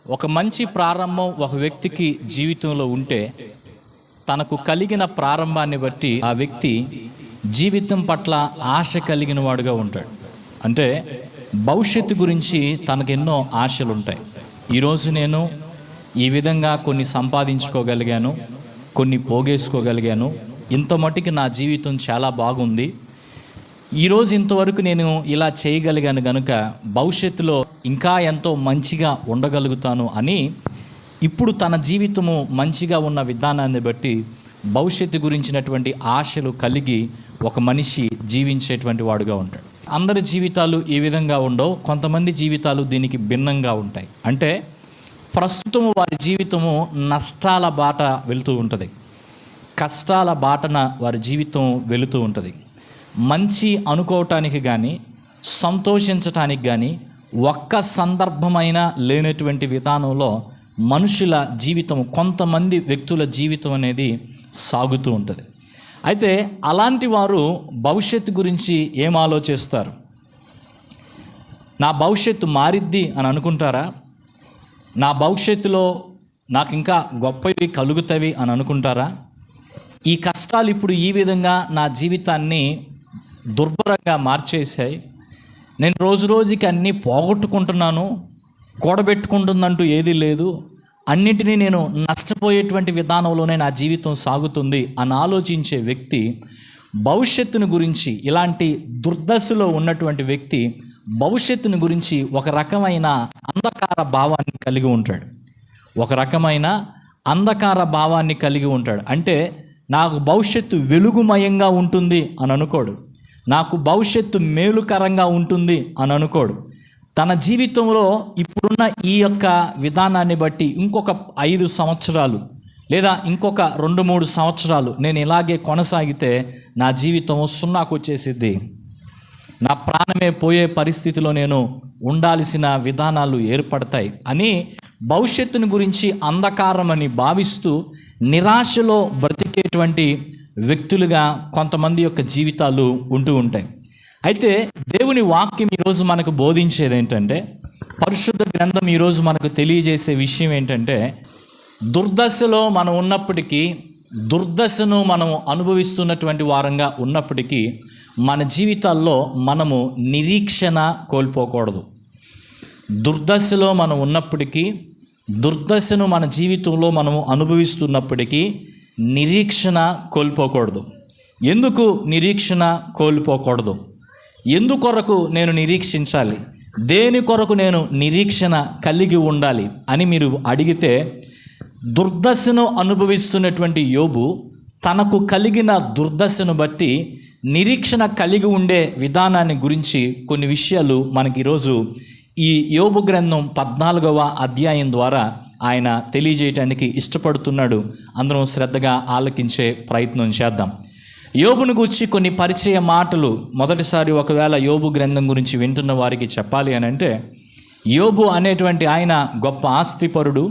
ఒక మంచి ప్రారంభం ఒక వ్యక్తికి జీవితంలో ఉంటే తనకు కలిగిన ప్రారంభాన్ని బట్టి ఆ వ్యక్తి జీవితం పట్ల ఆశ కలిగిన వాడుగా ఉంటాడు. అంటే భవిష్యత్తు గురించి తనకెన్నో ఆశలు ఉంటాయి. ఈరోజు నేను ఈ విధంగా కొన్ని సంపాదించుకోగలిగాను, కొన్ని పోగేసుకోగలిగాను, ఇంత మటుకి నా జీవితం చాలా బాగుంది, ఈరోజు ఇంతవరకు నేను ఇలా చేయగలిగాను కనుక భవిష్యత్తులో ఇంకా ఎంతో మంచిగా ఉండగలుగుతాను అని ఇప్పుడు తన జీవితము మంచిగా ఉన్న విధానాన్ని బట్టి భవిష్యత్తు గురించినటువంటి ఆశలు కలిగి ఒక మనిషి జీవించేటువంటి వాడుగా ఉంటాడు. అందరి జీవితాలు ఈ విధంగా ఉండవు, కొంతమంది జీవితాలు దీనికి భిన్నంగా ఉంటాయి. అంటే ప్రస్తుతము వారి జీవితము నష్టాల బాట వెళుతూ ఉంటుంది, కష్టాల బాటన వారి జీవితం వెళుతూ ఉంటుంది. మంచి అనుకోవటానికి కానీ సంతోషించటానికి కానీ ఒక్క సందర్భమైన లేనటువంటి విధానంలో మనుషుల జీవితం, కొంతమంది వ్యక్తుల జీవితం అనేది సాగుతూ ఉంటుంది. అయితే అలాంటి వారు భవిష్యత్తు గురించి ఏం ఆలోచిస్తారు? నా భవిష్యత్తు మారిద్ది అని అనుకుంటారా? నా భవిష్యత్తులో నాకు ఇంకా గొప్పవి కలుగుతాయి అని అనుకుంటారా? ఈ కష్టాలు ఇప్పుడు ఈ విధంగా నా జీవితాన్ని దుర్భరంగా మార్చేశాయి, నేను రోజు రోజుకి అన్నీ పోగొట్టుకుంటున్నాను, కూడబెట్టుకుంటుందంటూ ఏదీ లేదు, అన్నిటినీ నేను నష్టపోయేటువంటి విధానంలోనే నా జీవితం సాగుతుంది అని ఆలోచించే వ్యక్తి భవిష్యత్తుని గురించి, ఇలాంటి దుర్దశలో ఉన్నటువంటి వ్యక్తి భవిష్యత్తుని గురించి ఒక రకమైన అంధకార భావాన్ని కలిగి ఉంటాడు. ఒక రకమైన అంధకార భావాన్ని కలిగి ఉంటాడు. అంటే నాకు భవిష్యత్తు వెలుగుమయంగా ఉంటుంది అని అనుకోడు, నాకు భవిష్యత్తు మేలుకరంగా ఉంటుంది అని అనుకోడు. తన జీవితంలో ఇప్పుడున్న ఈ యొక్క విధానాన్ని బట్టి ఇంకొక 5 సంవత్సరాలు లేదా ఇంకొక 2-3 సంవత్సరాలు నేను ఇలాగే కొనసాగితే నా జీవితం సున్నాకు వచ్చేసిద్ది, నా ప్రాణమే పోయే పరిస్థితిలో నేను ఉండాల్సిన విధానాలు ఏర్పడతాయి అని భవిష్యత్తుని గురించి అంధకారమని భావిస్తూ నిరాశలో బ్రతికేటువంటి వ్యక్తులుగా కొంతమంది యొక్క జీవితాలు ఉంటూ ఉంటాయి. అయితే దేవుని వాక్యం ఈరోజు మనకు బోధించేది ఏంటంటే, పరిశుద్ధ గ్రంథం ఈరోజు మనకు తెలియజేసే విషయం ఏంటంటే, దుర్దశలో మనం ఉన్నప్పటికీ, దుర్దశను మనము అనుభవిస్తున్నటువంటి వారంగా ఉన్నప్పటికీ మన జీవితాల్లో మనము నిరీక్షణ కోల్పోకూడదు. దుర్దశలో మనం ఉన్నప్పటికీ, దుర్దశను మన జీవితంలో మనము అనుభవిస్తున్నప్పటికీ నిరీక్షణ కోల్పోకూడదు. ఎందుకు నిరీక్షణ కోల్పోకూడదు? ఎందుకొరకు నేను నిరీక్షించాలి, దేని కొరకు నేను నిరీక్షణ కలిగి ఉండాలి అని మీరు అడిగితే, దుర్దశను అనుభవిస్తున్నటువంటి యోబు తనకు కలిగిన దుర్దశను బట్టి నిరీక్షణ కలిగి ఉండే విధానాన్ని గురించి కొన్ని విషయాలు మనకి ఈరోజు ఈ యోబు గ్రంథం 14వ అధ్యాయం ద్వారా ఆయన తెలియజేయటానికి ఇష్టపడుతున్నాడు. అందరం శ్రద్ధగా ఆలకించే ప్రయత్నం చేద్దాం. యోబును గురించి కొన్ని పరిచయ మాటలు మొదటిసారి ఒకవేళ యోబు గ్రంథం గురించి వింటున్న వారికి చెప్పాలి అని అంటే, యోబు అనేటువంటి ఆయన గొప్ప ఆస్తిపరుడు.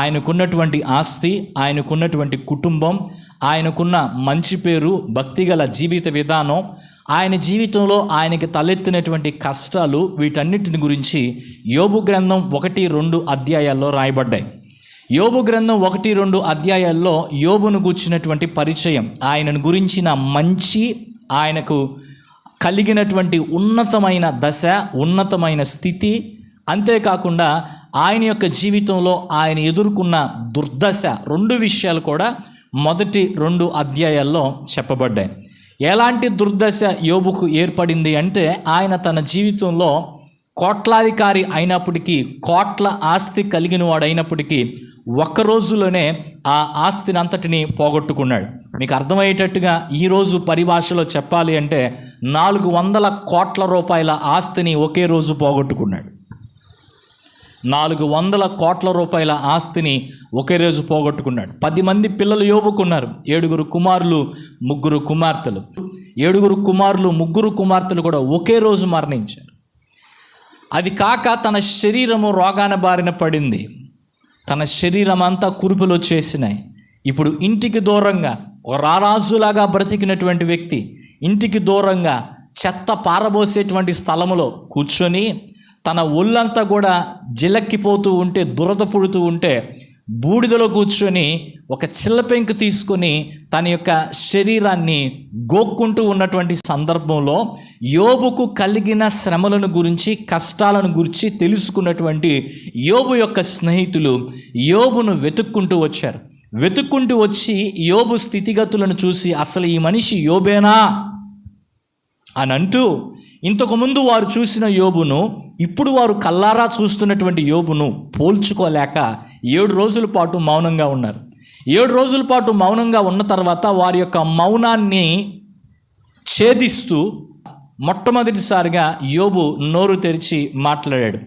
ఆయనకున్నటువంటి ఆస్తి, ఆయనకున్నటువంటి కుటుంబం, ఆయనకున్న మంచి పేరు, భక్తిగల జీవిత విధానం, ఆయన జీవితంలో ఆయనకి తలెత్తినటువంటి కష్టాలు, వీటన్నిటిని గురించి యోబు గ్రంథం 1-2 అధ్యాయాల్లో రాయబడ్డాయి. యోబు గ్రంథం 1-2 అధ్యాయాల్లో యోబును గూర్చినటువంటి పరిచయం, ఆయనను గురించిన మంచి, ఆయనకు కలిగినటువంటి ఉన్నతమైన దశ, ఉన్నతమైన స్థితి, అంతేకాకుండా ఆయన యొక్క జీవితంలో ఆయన ఎదుర్కొన్న దుర్దశ, 2 విషయాలు కూడా మొదటి 2 అధ్యాయాల్లో చెప్పబడ్డాయి. ఎలాంటి దుర్దశ యోబుకు ఏర్పడింది అంటే, ఆయన తన జీవితంలో కోట్లాధికారి అయినప్పటికీ, కోట్ల ఆస్తి కలిగిన వాడు అయినప్పటికీ ఒక్క రోజులోనే ఆ ఆస్తిని అంతటిని పోగొట్టుకున్నాడు. మీకు అర్థమయ్యేటట్టుగా ఈరోజు పరిభాషలో చెప్పాలి అంటే 400 కోట్ల రూపాయల ఆస్తిని ఒకే రోజు పోగొట్టుకున్నాడు. 400 కోట్ల రూపాయల ఆస్తిని ఒకే రోజు పోగొట్టుకున్నాడు. 10 మంది పిల్లలు యోబుకున్నారు, 7 కుమారులు 3 కుమార్తెలు. 7 కుమారులు 3 కుమార్తెలు కూడా ఒకే రోజు మరణించారు. అది కాక తన శరీరము రోగాన బారిన పడింది, తన శరీరం అంతా కురుపులు వచ్చేసినాయి. ఇప్పుడు ఇంటికి దూరంగా ఒక రారాజులాగా బ్రతికినటువంటి వ్యక్తి ఇంటికి దూరంగా చెత్త పారబోసేటువంటి స్థలములో కూర్చొని తన ఒళ్ళంతా కూడా జిలక్కిపోతూ ఉంటే, దురద పుడుతూ ఉంటే బూడిదలో కూర్చొని ఒక చిల్లపెంకు తీసుకొని తన యొక్క శరీరాన్ని గోక్కుంటూ ఉన్నటువంటి సందర్భంలో యోబుకు కలిగిన శ్రమలను గురించి, కష్టాలను గురించి తెలుసుకున్నటువంటి యోబు యొక్క స్నేహితులు యోబును వెతుక్కుంటూ వచ్చారు. వెతుక్కుంటూ వచ్చి యోబు స్థితిగతులను చూసి అసలు ఈ మనిషి యోబేనా అని అంటూ, ఇంతకుముందు వారు చూసిన యోబును ఇప్పుడు వారు కల్లారా చూస్తున్నటువంటి యోబును పోల్చుకోలేక 7 రోజుల పాటు మౌనంగా ఉన్నారు. 7 రోజుల పాటు మౌనంగా ఉన్న తర్వాత వారి యొక్క మౌనాన్ని ఛేదిస్తూ మొట్టమొదటిసారిగా యోబు నోరు తెరిచి మాట్లాడాడు.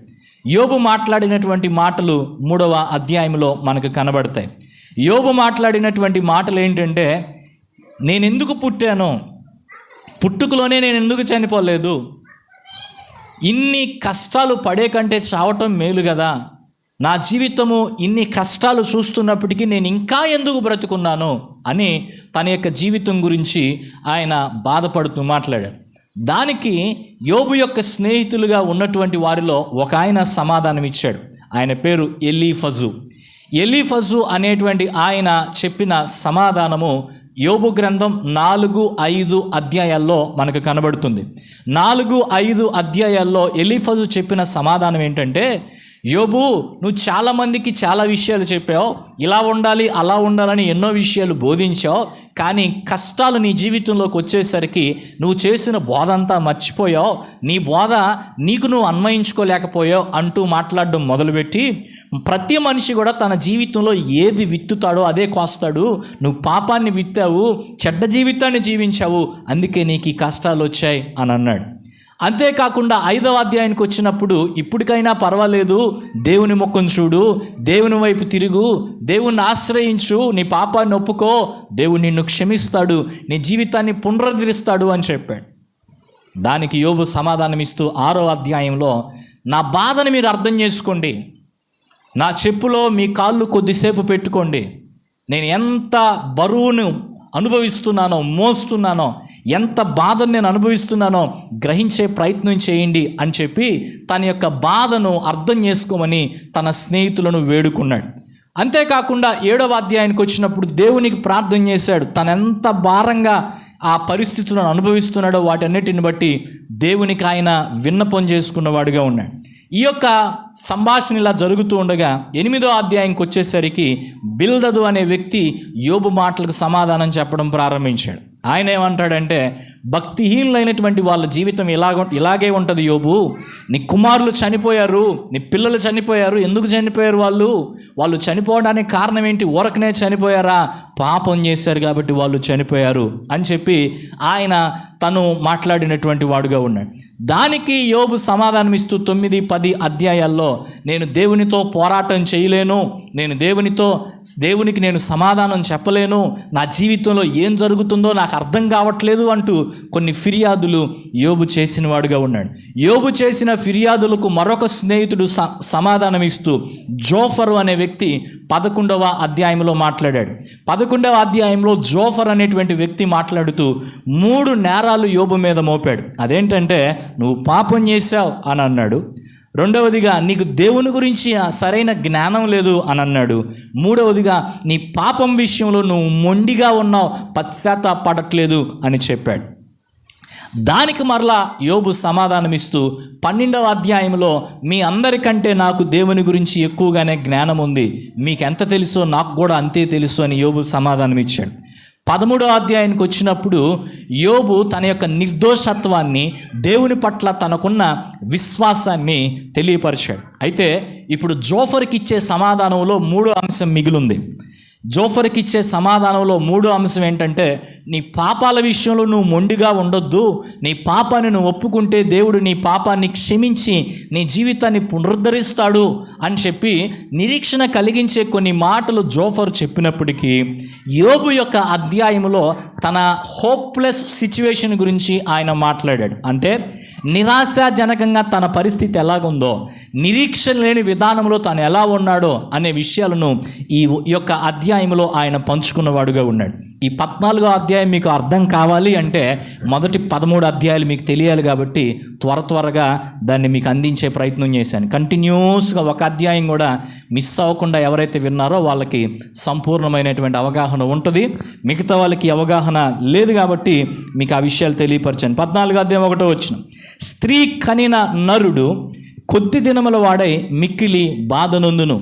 యోబు మాట్లాడినటువంటి మాటలు 3వ అధ్యాయంలో మనకు కనబడతాయి. యోబు మాట్లాడినటువంటి మాటలు ఏంటంటే, నేను ఎందుకు పుట్టాను, పుట్టుకలోనే నేను ఎందుకు చనిపోలేదు, ఇన్ని కష్టాలు పడే కంటే చావటం మేలు కదా, నా జీవితము ఇన్ని కష్టాలు చూస్తున్నప్పటికీ నేను ఇంకా ఎందుకు బ్రతుకున్నాను అని తన యొక్క జీవితం గురించి ఆయన బాధపడుతూ మాట్లాడాడు. దానికి యోబు యొక్క స్నేహితులుగా ఉన్నటువంటి వారిలో ఒక ఆయన సమాధానం ఇచ్చాడు. ఆయన పేరు ఎలీఫజు అనేటువంటి ఆయన చెప్పిన సమాధానము యోబు గ్రంథం 4-5 అధ్యాయాల్లో మనకు కనబడుతుంది. 4-5 అధ్యాయాల్లో ఎలీఫజు చెప్పిన సమాధానం ఏంటంటే, యోబు, నువ్వు చాలామందికి చాలా విషయాలు చెప్పావు, ఇలా ఉండాలి అలా ఉండాలని ఎన్నో విషయాలు బోధించావు, కానీ కష్టాలు నీ జీవితంలోకి వచ్చేసరికి నువ్వు చేసిన బోధ అంతా మర్చిపోయావు, నీ బోధ నీకు నువ్వు అన్వయించుకోలేకపోయావు అంటూ మాట్లాడడం మొదలుపెట్టి, ప్రతి మనిషి కూడా తన జీవితంలో ఏది విత్తుతాడో అదే కోస్తాడు, నువ్వు పాపాన్ని విత్తావు, చెడ్డ జీవితాన్ని జీవించావు, అందుకే నీకు ఈ కష్టాలు వచ్చాయి అని అన్నాడు. అంతేకాకుండా 5వ అధ్యాయానికి వచ్చినప్పుడు, ఇప్పటికైనా పర్వాలేదు, దేవుని ముఖం చూడు, దేవుని వైపు తిరుగు, దేవుణ్ణి ఆశ్రయించు, నీ పాపాన్ని ఒప్పుకో, దేవుడు నిన్ను క్షమిస్తాడు, నీ జీవితాన్ని పునరుద్ధరిస్తాడు అని చెప్పాడు. దానికి యోబు సమాధానం ఇస్తూ 6వ అధ్యాయంలో, నా బాధను మీరు అర్థం చేసుకోండి, నా చెప్పులో మీ కాళ్ళు కొద్దిసేపు పెట్టుకోండి, నేను ఎంత బరువును అనుభవిస్తున్నానో, మోస్తున్నానో, ఎంత బాధను నేను అనుభవిస్తున్నానో గ్రహించే ప్రయత్నం చేయండి అని చెప్పి తన యొక్క బాధను అర్థం చేసుకోమని తన స్నేహితులను వేడుకున్నాడు. అంతేకాకుండా 7వ అధ్యాయానికి వచ్చినప్పుడు దేవునికి ప్రార్థన చేశాడు. తనెంత భారంగా ఆ పరిస్థితులను అనుభవిస్తున్నాడో వాటన్నిటిని బట్టి దేవునికి ఆయన విన్నపం చేసుకున్నవాడుగా ఉన్నాడు. ఈ యొక్క సంభాషణ ఇలా జరుగుతూ ఉండగా 8వ అధ్యాయంకి వచ్చేసరికి బిల్దదు అనే వ్యక్తి యోబు మాటలకు సమాధానం చెప్పడం ప్రారంభించాడు. ఆయన ఏమంటాడంటే, భక్తిహీనులైనటువంటి వాళ్ళ జీవితం ఇలాగే ఉంటుంది యోబు, నీ కుమారులు చనిపోయారు, నీ పిల్లలు చనిపోయారు, ఎందుకు చనిపోయారు వాళ్ళు చనిపోవడానికి కారణం ఏంటి, ఊరకనే చనిపోయారా, పాపం చేశారు కాబట్టి వాళ్ళు చనిపోయారు అని చెప్పి ఆయన తను మాట్లాడినటువంటి వాడుగా ఉన్నాడు. దానికి యోబు సమాధానం ఇస్తూ 9-10 అధ్యాయాల్లో, నేను దేవునితో పోరాటం చేయలేను, నేను దేవునికి నేను సమాధానం చెప్పలేను, నా జీవితంలో ఏం జరుగుతుందో నాకు అర్థం కావట్లేదు అంటూ కొన్ని ఫిర్యాదులు యోబు చేసిన వాడుగా ఉన్నాడు. యోబు చేసిన ఫిర్యాదులకు మరొక స్నేహితుడు సమాధానం ఇస్తూ జోఫరు అనే వ్యక్తి 11వ అధ్యాయంలో మాట్లాడాడు. 11వ అధ్యాయంలో జోఫర్ అనేటువంటి వ్యక్తి మాట్లాడుతూ 3 నేరాలు యోబు మీద మోపాడు. అదేంటంటే, నువ్వు పాపం చేశావు అని అన్నాడు, రెండవదిగా నీకు దేవుని గురించి సరైన జ్ఞానం లేదు అని అన్నాడు, మూడవదిగా నీ పాపం విషయంలో నువ్వు మొండిగా ఉన్నావు, పశ్చాత్తాపడట్లేదు అని చెప్పాడు. దానికి మరలా యోబు సమాధానమిస్తూ 12వ అధ్యాయంలో, మీ అందరికంటే నాకు దేవుని గురించి ఎక్కువగానే జ్ఞానం ఉంది, మీకు ఎంత తెలుసో నాకు కూడా అంతే తెలుసు అని యోబు సమాధానం ఇచ్చాడు. 13వ అధ్యాయానికి వచ్చినప్పుడు యోబు తన యొక్క నిర్దోషత్వాన్ని, దేవుని పట్ల తనకున్న విశ్వాసాన్ని తెలియపరిచాడు. అయితే ఇప్పుడు జోఫర్కి ఇచ్చే సమాధానంలో 3వ అంశం మిగిలింది. జోఫర్కి ఇచ్చే సమాధానంలో 3వ అంశం ఏంటంటే, నీ పాపాల విషయంలో నువ్వు మొండిగా ఉండొద్దు, నీ పాపాన్ని నువ్వు ఒప్పుకుంటే దేవుడు నీ పాపాన్ని క్షమించి నీ జీవితాన్ని పునరుద్ధరిస్తాడు అని చెప్పి నిరీక్షణ కలిగించే కొన్ని మాటలు జోఫర్ చెప్పినప్పటికీ యోబు యొక్క అధ్యాయంలో తన హోప్లెస్ సిచ్యువేషన్ గురించి ఆయన మాట్లాడాడు. అంటే నిరాశాజనకంగా తన పరిస్థితి ఎలాగుందో, నిరీక్షణ లేని విధానంలో తాను ఎలా ఉన్నాడో అనే విషయాలను ఈ యొక్క అధ్యాయంలో ఆయన పంచుకున్నవాడుగా ఉన్నాడు. ఈ 14వ అధ్యాయం మీకు అర్థం కావాలి అంటే మొదటి 13 అధ్యాయాలు మీకు తెలియాలి కాబట్టి త్వరగా దాన్ని మీకు అందించే ప్రయత్నం చేశాను. కంటిన్యూస్గా ఒక అధ్యాయం కూడా మిస్ అవ్వకుండా ఎవరైతే విన్నారో వాళ్ళకి సంపూర్ణమైనటువంటి అవగాహన ఉంటుంది. మిగతా వాళ్ళకి అవగాహన లేదు కాబట్టి మీకు ఆ విషయాలు తెలియపరిచాను. 14వ అధ్యాయం 1వ వచనం, స్త్రీ కనిన నరుడు కొద్ది దినముల వాడై మిక్కిలి బాధ నొందును.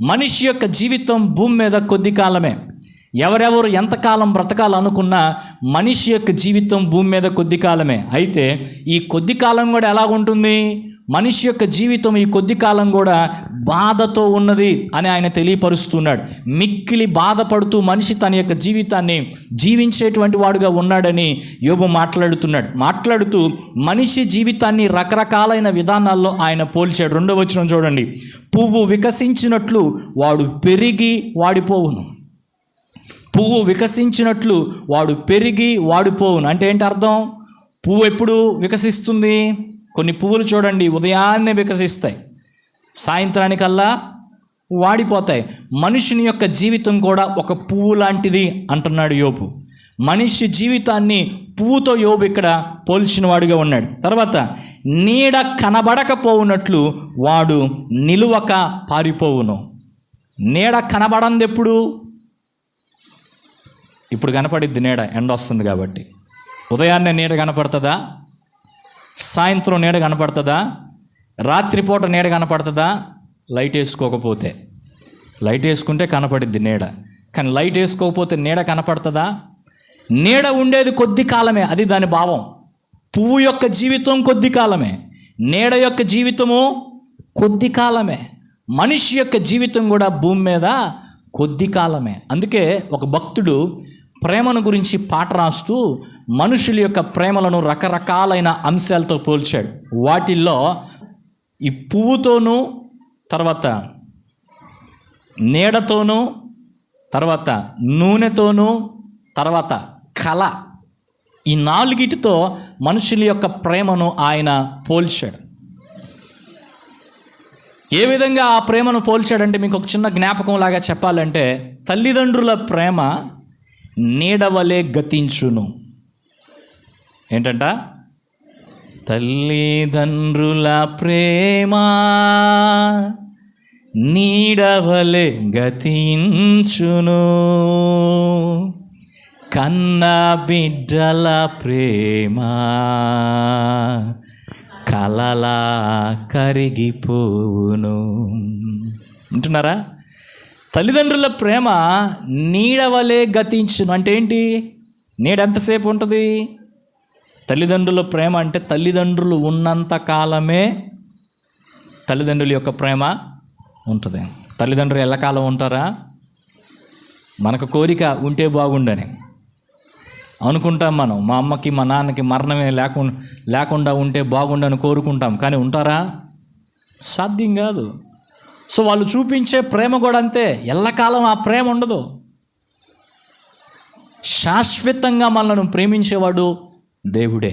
మనిషి యొక్క జీవితం భూమి మీద కొద్ది కాలమే. ఎవరెవరు ఎంతకాలం బ్రతకాలనుకున్నా మనిషి యొక్క జీవితం భూమి మీద కొద్ది కాలమే. అయితే ఈ కొద్ది కాలం కూడా ఎలా ఉంటుంది? మనిషి యొక్క జీవితం ఈ కొద్ది కాలం కూడా బాధతో ఉన్నది అని ఆయన తెలియపరుస్తున్నాడు. మిక్కిలి బాధపడుతూ మనిషి తన యొక్క జీవితాన్ని జీవించేటువంటి వాడుగా ఉన్నాడని యోబు మాట్లాడుతూ మనిషి జీవితాన్ని రకరకాలైన విధానాల్లో ఆయన పోల్చాడు. 2వ వచనం చూడండి, పువ్వు వికసించినట్లు వాడు పెరిగి వాడిపోవును. పువ్వు వికసించినట్లు వాడు పెరిగి వాడిపోవును అంటే ఏంటి అర్థం? పువ్వు ఎప్పుడు వికసిస్తుంది? కొన్ని పువ్వులు చూడండి ఉదయాన్నే వికసిస్తాయి, సాయంత్రానికల్లా వాడిపోతాయి. మనుషుని యొక్క జీవితం కూడా ఒక పువ్వు లాంటిది అంటున్నాడు యోబు. మనిషి జీవితాన్ని పువ్వుతో యోబు ఇక్కడ పోల్చిన వాడిగా ఉన్నాడు. తర్వాత నీడ కనబడకపోవునట్లు వాడు నిలువక పారిపోవును. నీడ కనబడంది ఎప్పుడు? ఇప్పుడు కనపడిద్ది నీడ, ఎండ వస్తుంది కాబట్టి. ఉదయాన్నే నీడ కనపడుతుందా? సాయంత్రం నీడ కనపడుతుందా? రాత్రిపూట నీడ కనపడుతుందా? లైట్ వేసుకోకపోతే. లైట్ వేసుకుంటే కనపడిద్ది నీడ, కానీ లైట్ వేసుకోకపోతే నీడ కనపడుతుందా? నీడ ఉండేది కొద్ది కాలమే, అది దాని భావం. పువ్వు యొక్క జీవితం కొద్ది కాలమే, నీడ యొక్క జీవితము కొద్ది కాలమే. మనిషి యొక్క జీవితం కూడా భూమి మీద కొద్ది కాలమే. అందుకే ఒక భక్తుడు ప్రేమను గురించి పాట రాస్తూ మనుషుల యొక్క ప్రేమలను రకరకాలైన అంశాలతో పోల్చాడు. వాటిల్లో ఈ పువ్వుతోనూ, తర్వాత నీడతోనూ, తర్వాత నూనెతోనూ, తర్వాత కళ, ఈ 4టితో మనుషుల యొక్క ప్రేమను ఆయన పోల్చాడు. ఏ విధంగా ఆ ప్రేమను పోల్చాడంటే మీకు ఒక చిన్న జ్ఞాపకం లాగా చెప్పాలంటే, తల్లిదండ్రుల ప్రేమ నీడవలే గతించును. ఏంటంట? తల్లిదండ్రుల ప్రేమ నీడవలే గతించును, కన్న బిడ్డల ప్రేమ కలలా కరిగిపోవును. వింటున్నారా? తల్లిదండ్రుల ప్రేమ నీడవలే గతించును అంటే ఏంటి? నీడ ఎంతసేపు ఉంటుంది? తల్లిదండ్రుల ప్రేమ అంటే తల్లిదండ్రులు ఉన్నంత కాలమే తల్లిదండ్రుల యొక్క ప్రేమ ఉంటుంది. తల్లిదండ్రులు ఎల్లకాలం ఉంటారా? మనకు కోరిక ఉంటే బాగుండని అనుకుంటాం మనం. మా అమ్మకి మా నాన్నకి మరణమే లేకుండా ఉంటే బాగుండని కోరుకుంటాం, కానీ ఉంటారా? సాధ్యం కాదు. సో వాళ్ళు చూపించే ప్రేమ కూడా అంతే, ఎల్లకాలం ఆ ప్రేమ ఉండదు. శాశ్వతంగా మనల్ని ప్రేమించేవాడు దేవుడే.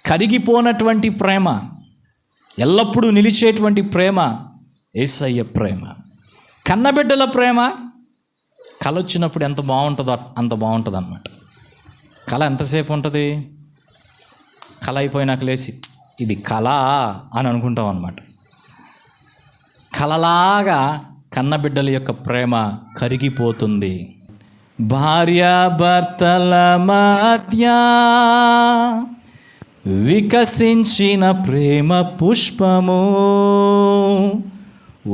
కరిగిపోనటువంటి ప్రేమ, ఎల్లప్పుడూ నిలిచేటువంటి ప్రేమ యేసయ్య ప్రేమ. కన్నబిడ్డల ప్రేమ కళ వచ్చినప్పుడు ఎంత బాగుంటుందో అంత బాగుంటుంది అన్నమాట. కళ ఎంతసేపు ఉంటుంది? కళ అయిపోయినాక లేచి ఇది కళ అని అనుకుంటాం అన్నమాట. కలలాగా కన్నబిడ్డల యొక్క ప్రేమ కరిగిపోతుంది. భార్యాభర్తల మధ్య వికసించిన ప్రేమ పుష్పము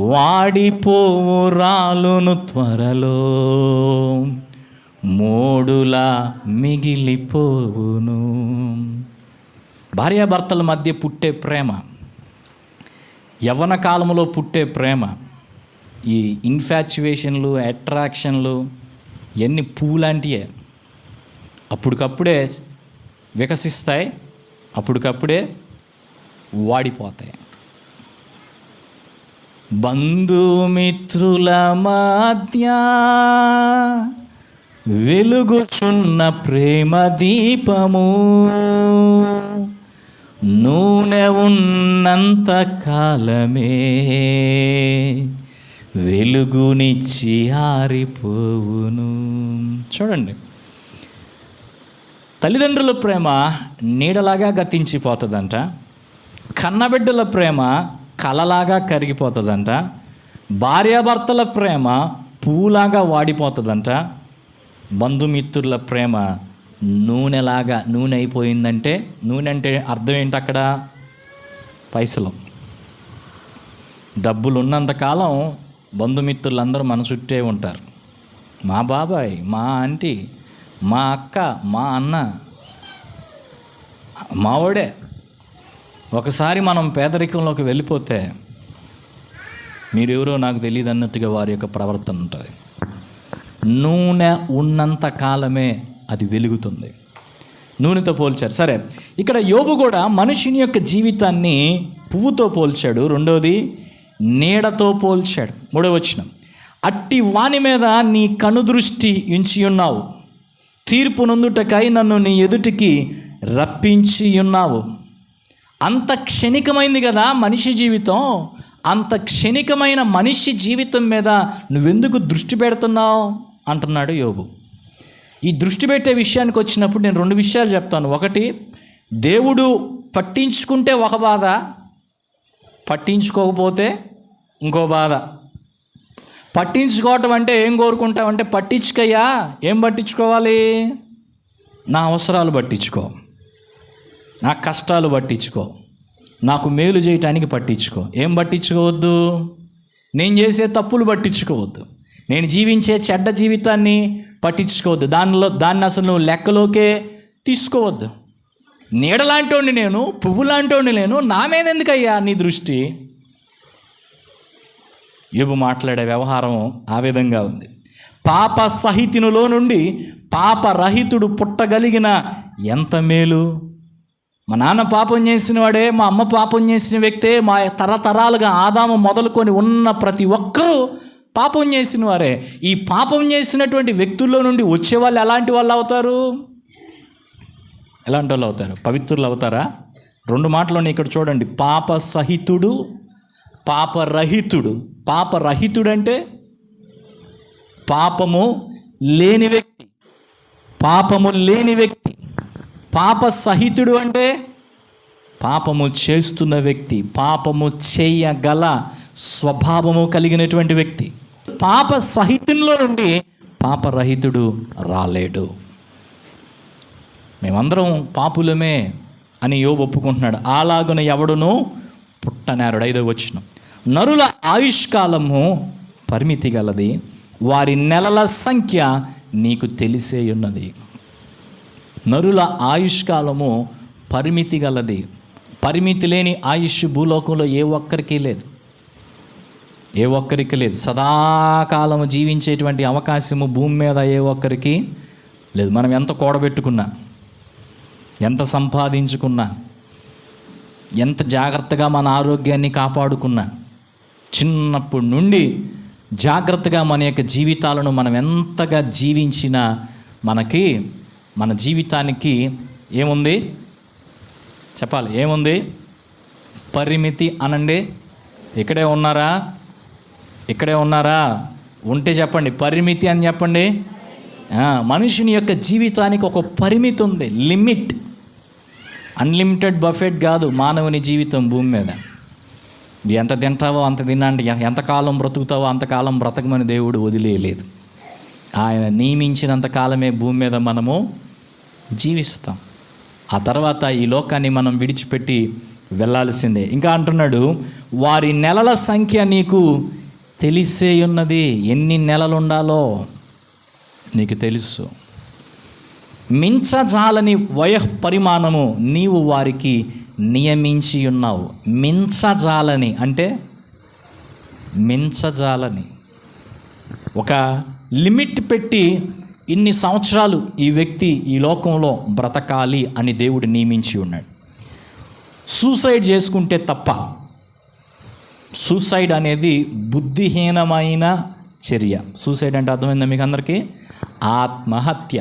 వాడిపోవు రాలును త్వరలో, మోడులా మిగిలిపోవును. భార్యాభర్తల మధ్య పుట్టే ప్రేమ, యవ్వన కాలంలో పుట్టే ప్రేమ, ఈ ఇన్ఫాచ్యువేషన్లు, అట్రాక్షన్లు ఇవన్నీ పూలాంటివే. అప్పటికప్పుడే వికసిస్తాయి, అప్పటికప్పుడే వాడిపోతాయి. బంధుమిత్రుల మధ్య వెలుగుచున్న ప్రేమ దీపము నూనె ఉన్నంత కాలమే వెలుగునిచ్చి ఆరిపోవును. చూడండి, తల్లిదండ్రుల ప్రేమ నీడలాగా గతించిపోతుందంట, కన్నబిడ్డల ప్రేమ కలలాగా కరిగిపోతుందంట, భార్యాభర్తల ప్రేమ పువ్వులాగా వాడిపోతుందంట, బంధుమిత్రుల ప్రేమ నూనె అయిపోయిందంటే, నూనె అంటే అర్థం ఏంటి అక్కడ? పైసలు. డబ్బులు ఉన్నంతకాలం బంధుమిత్రులందరూ మన చుట్టే ఉంటారు. మా బాబాయ్, మా ఆంటీ, మా అక్క, మా అన్న, మావాడే. ఒకసారి మనం పేదరికంలోకి వెళ్ళిపోతే మీరెవరో నాకు తెలియదు అన్నట్టుగా వారి యొక్క ప్రవర్తన ఉంటుంది. నూనె ఉన్నంత కాలమే అది వెలుగుతుంది. నూనెతో పోల్చారు. సరే, ఇక్కడ యోబు కూడా మనుషుని యొక్క జీవితాన్ని పువ్వుతో పోల్చాడు. రెండవది నీడతో పోల్చాడు. 3వ వచనం, అట్టి వాని మీద నీ కనుదృష్టి ఉంచి ఉన్నావు, తీర్పు నొందుటకై నన్ను నీ ఎదుటికి రప్పించి ఉన్నావు. అంత క్షణికమైంది కదా మనిషి జీవితం. అంత క్షణికమైన మనిషి జీవితం మీద నువ్వెందుకు దృష్టి పెడుతున్నావు అంటున్నాడు యోబు. ఈ దృష్టి పెట్టే విషయానికి వచ్చినప్పుడు నేను 2 విషయాలు చెప్తాను. ఒకటి, దేవుడు పట్టించుకుంటే ఒక బాధ, పట్టించుకోకపోతే ఇంకో బాధ. పట్టించుకోవటం అంటే ఏం కోరుకుంటావంటే, పట్టించుకయ్యా, ఏం పట్టించుకోవాలి? నా అవసరాలు పట్టించుకో, నా కష్టాలు పట్టించుకో, నాకు మేలు చేయటానికి పట్టించుకో. ఏం పట్టించుకోవద్దు? నేను చేసే తప్పులు పట్టించుకోవద్దు, నేను జీవించే చెడ్డ జీవితాన్ని పట్టించుకోవద్దు, దాన్ని అసలు నువ్వు లెక్కలోకే తీసుకోవద్దు. నీడలాంటోడిని నేను, పువ్వు లాంటోడిని నేను, నా మీద ఎందుకయ్యా నీ దృష్టి? యోబు మాట్లాడే వ్యవహారం ఆ విధంగా ఉంది. పాప సహితునిలో నుండి పాపరహితుడు పుట్టగలిగిన ఎంత మేలు. మా నాన్న పాపం చేసిన వాడే, మా అమ్మ పాపం చేసిన వ్యక్తే, మా తరతరాలుగా ఆదాము మొదలుకొని ఉన్న ప్రతి ఒక్కరూ పాపం చేసిన వారే. ఈ పాపం చేసినటువంటి వ్యక్తుల్లో నుండి వచ్చేవాళ్ళు ఎలాంటి వాళ్ళు అవుతారు? ఎలాంటి వాళ్ళు అవుతారు? పవిత్రులు అవుతారా? 2 మాటలు ఇక్కడ చూడండి, పాప సహితుడు, పాపరహితుడు. పాపరహితుడు అంటే పాపము లేని వ్యక్తి, పాపము లేని వ్యక్తి. పాప సహితుడు అంటే పాపము చేస్తున్న వ్యక్తి, పాపము చేయగల స్వభావము కలిగినటువంటి వ్యక్తి. పాప సహితుల్లో నుండి పాపరహితుడు రాలేడు. మేమందరం పాపులమే అని యోబు ఒప్పుకుంటున్నాడు. అలాగున ఎవడును పుట్టనేరడు. 5వ వచనం, నరుల ఆయుష్కాలము పరిమితి గలది, వారి నెలల సంఖ్య నీకు తెలిసే ఉన్నది. నరుల ఆయుష్కాలము పరిమితి గలది. పరిమితి లేని ఆయుష్ భూలోకంలో ఏ ఒక్కరికి లేదు, ఏ ఒక్కరికి లేదు. సదాకాలము జీవించేటువంటి అవకాశము భూమి మీద ఏ ఒక్కరికి లేదు. మనం ఎంత కూడబెట్టుకున్నా, ఎంత సంపాదించుకున్నా, ఎంత జాగ్రత్తగా మన ఆరోగ్యాన్ని కాపాడుకున్నా, చిన్నప్పటి నుండి జాగ్రత్తగా మన యొక్క జీవితాలను మనం ఎంతగా జీవించినా మనకి, మన జీవితానికి ఏముంది చెప్పాలి? ఏముంది? పరిమితి అనండి. ఇక్కడే ఉన్నారా? ఇక్కడే ఉన్నారా? ఉంటే చెప్పండి, పరిమితి అని చెప్పండి. మనుషుని యొక్క జీవితానికి ఒక పరిమితి ఉంది, లిమిట్. అన్లిమిటెడ్ బఫెట్ కాదు మానవుని జీవితం భూమి మీద. ఎంత తింటావో అంత తినండి, ఎంతకాలం బ్రతుకుతావో అంతకాలం బ్రతకమని దేవుడు వదిలేయలేదు. ఆయన నియమించినంత కాలమే భూమి మీద మనము జీవిస్తాం. ఆ తర్వాత ఈ లోకాన్ని మనం విడిచిపెట్టి వెళ్ళాల్సిందే. ఇంకా అంటున్నాడు, వారి నెలల సంఖ్య నీకు తెలిసే ఉన్నది. ఎన్ని నెలలు ఉండాలో నీకు తెలుసు. మించజాలని వయఃపరిమాణము నీవు వారికి నియమించి ఉన్నావు. మించజాలని అంటే మించజాలని ఒక లిమిట్ పెట్టి ఇన్ని సంవత్సరాలు ఈ వ్యక్తి ఈ లోకంలో బ్రతకాలి అని దేవుడు నియమించి ఉన్నాడు. సూసైడ్ చేసుకుంటే తప్ప. సూసైడ్ అనేది బుద్ధిహీనమైన చర్య. సూసైడ్ అంటే అర్థమైందా మీకు అందరికీ? ఆత్మహత్య.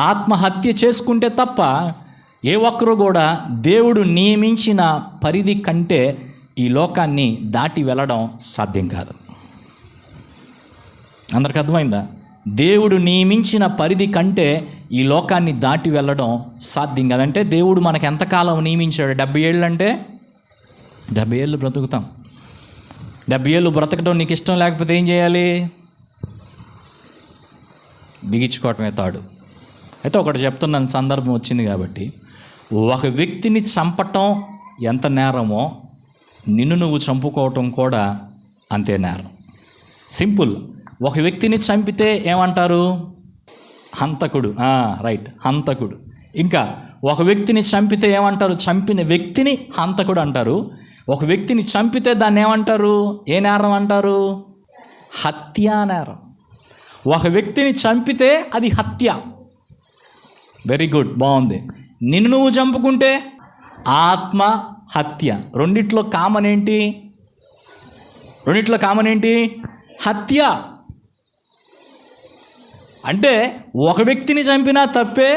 ఆత్మహత్య చేసుకుంటే తప్ప ఏ ఒక్కరు కూడా దేవుడు నియమించిన పరిధి కంటే ఈ లోకాన్ని దాటి వెళ్ళడం సాధ్యం కాదు. అందరికి అర్థమైందా? దేవుడు నియమించిన పరిధి కంటే ఈ లోకాన్ని దాటి వెళ్ళడం సాధ్యం కదంటే దేవుడు మనకు ఎంతకాలం నియమించాడు? 70 ఏళ్ళు అంటే 70 ఏళ్ళు బ్రతుకుతాం. 70 ఏళ్ళు బ్రతకడం నీకు ఇష్టం లేకపోతే ఏం చేయాలి? బిగించుకోవటమే తాడు. అయితే ఒకటి చెప్తున్నాను, సందర్భం వచ్చింది కాబట్టి. ఒక వ్యక్తిని చంపటం ఎంత నేరమో నిన్ను నువ్వు చంపుకోవటం కూడా అంతే నేరం. సింపుల్. ఒక వ్యక్తిని చంపితే ఏమంటారు? హంతకుడు. రైట్, హంతకుడు. ఇంకా ఒక వ్యక్తిని చంపితే ఏమంటారు? చంపిన వ్యక్తిని హంతకుడు అంటారు. ఒక వ్యక్తిని చంపితే దాన్ని ఏమంటారు? ఏ నేరం అంటారు? హత్యా నేరం. ఒక వ్యక్తిని చంపితే అది హత్య. వెరీ గుడ్, బాగుంది. నిన్ను నువ్వు చంపుకుంటే ఆత్మహత్య. రెండిట్లో కామన్ ఏంటి? హత్య. అంటే ఒక వ్యక్తిని చంపినా తప్పే,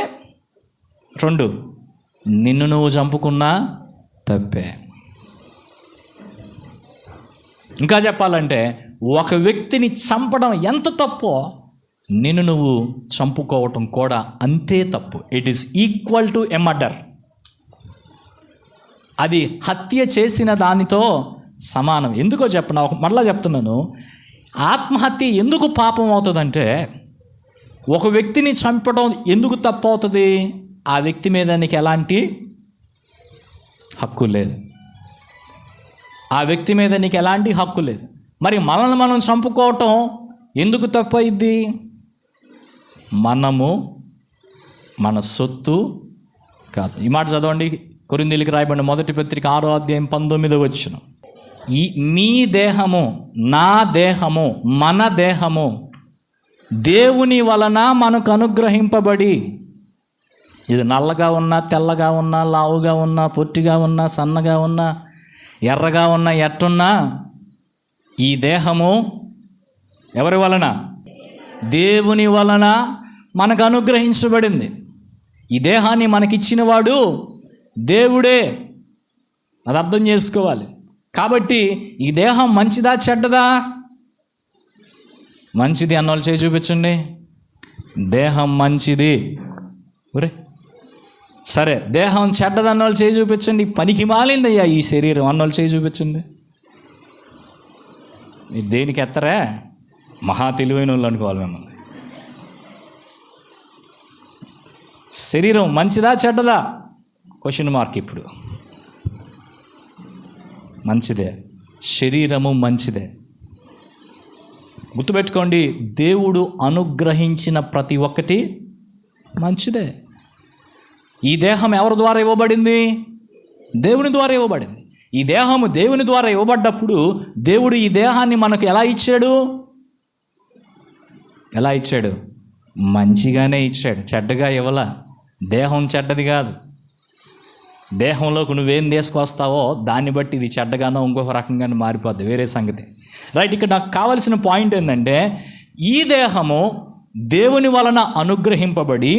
2 నిన్ను నువ్వు చంపుకున్నా తప్పే. ఇంకా చెప్పాలంటే ఒక వ్యక్తిని చంపడం ఎంత తప్పో నిన్ను నువ్వు చంపుకోవటం కూడా అంతే తప్పు. It is equal to a murder. అది హత్య చేసిన దానితో సమానం. ఎందుకో చెప్పనా, మరలా చెప్తున్నాను. ఆత్మహత్య ఎందుకు పాపం అవుతుందంటే, ఒక వ్యక్తిని చంపడం ఎందుకు తప్పు అవుతుంది? ఆ వ్యక్తి మీద నీకు ఎలాంటి హక్కు లేదు. మరి మనల్ని మనం చంపుకోవటం ఎందుకు తప్పు అయింది? మనము మన సొత్తు కాదు. ఈ మాట చదవండి, కొరింథీయులకు రాయబడిన 1 పత్రిక 6వ అధ్యాయం 19వ వచనం. మీ దేహము, నా దేహము, మన దేహము దేవుని వలన మనకు అనుగ్రహింపబడి, ఇది నల్లగా ఉన్నా, తెల్లగా ఉన్నా, లావుగా ఉన్నా, పొట్టిగా ఉన్నా, సన్నగా ఉన్నా, ఎర్రగా ఉన్నా, ఎట్టున్నా, ఈ దేహము ఎవరి వలన? దేవుని వలన మనకు అనుగ్రహించబడింది. ఈ దేహాన్ని మనకిచ్చిన వాడు దేవుడే. అది అర్థం చేసుకోవాలి. కాబట్టి ఈ దేహం మంచిదా చెడ్డదా? మంచిది అన్నోళ్ళు చేయి చూపించండి. దేహం మంచిది. ఒరే సరే, దేహం చెడ్డది అన్నోళ్ళు చేయి చూపించండి. పనికి మాలిందయ్యా ఈ శరీరం అన్నోళ్ళు చేయి చూపించండి. మీరు దేనికి ఎత్తరా? మహా తెలివైన వాళ్ళు అనుకోవాలి మిమ్మల్ని. శరీరం మంచిదా చెడ్డదా? Question mark. ఇప్పుడు మంచిదే, శరీరము మంచిదే. గుర్తుపెట్టుకోండి, దేవుడు అనుగ్రహించిన ప్రతి ఒక్కటి మంచిదే. ఈ దేహం ఎవరి ద్వారా ఇవ్వబడింది? దేవుని ద్వారా ఇవ్వబడింది. ఈ దేహము దేవుని ద్వారా ఇవ్వబడ్డప్పుడు దేవుడు ఈ దేహాన్ని మనకు ఎలా ఇచ్చాడు? మంచిగానే ఇచ్చాడు, చెడ్డగా ఇవ్వలా. దేహం చెడ్డది కాదు. దేహంలోకి నువ్వేం తీసుకొస్తావో దాన్ని బట్టి ఇది చెడ్డగానో ఇంకొక రకంగానో మారిపోద్ది, వేరే సంగతి. రైట్, ఇక్కడ నాకు కావాల్సిన పాయింట్ ఏంటంటే, ఈ దేహము దేవుని వలన అనుగ్రహింపబడి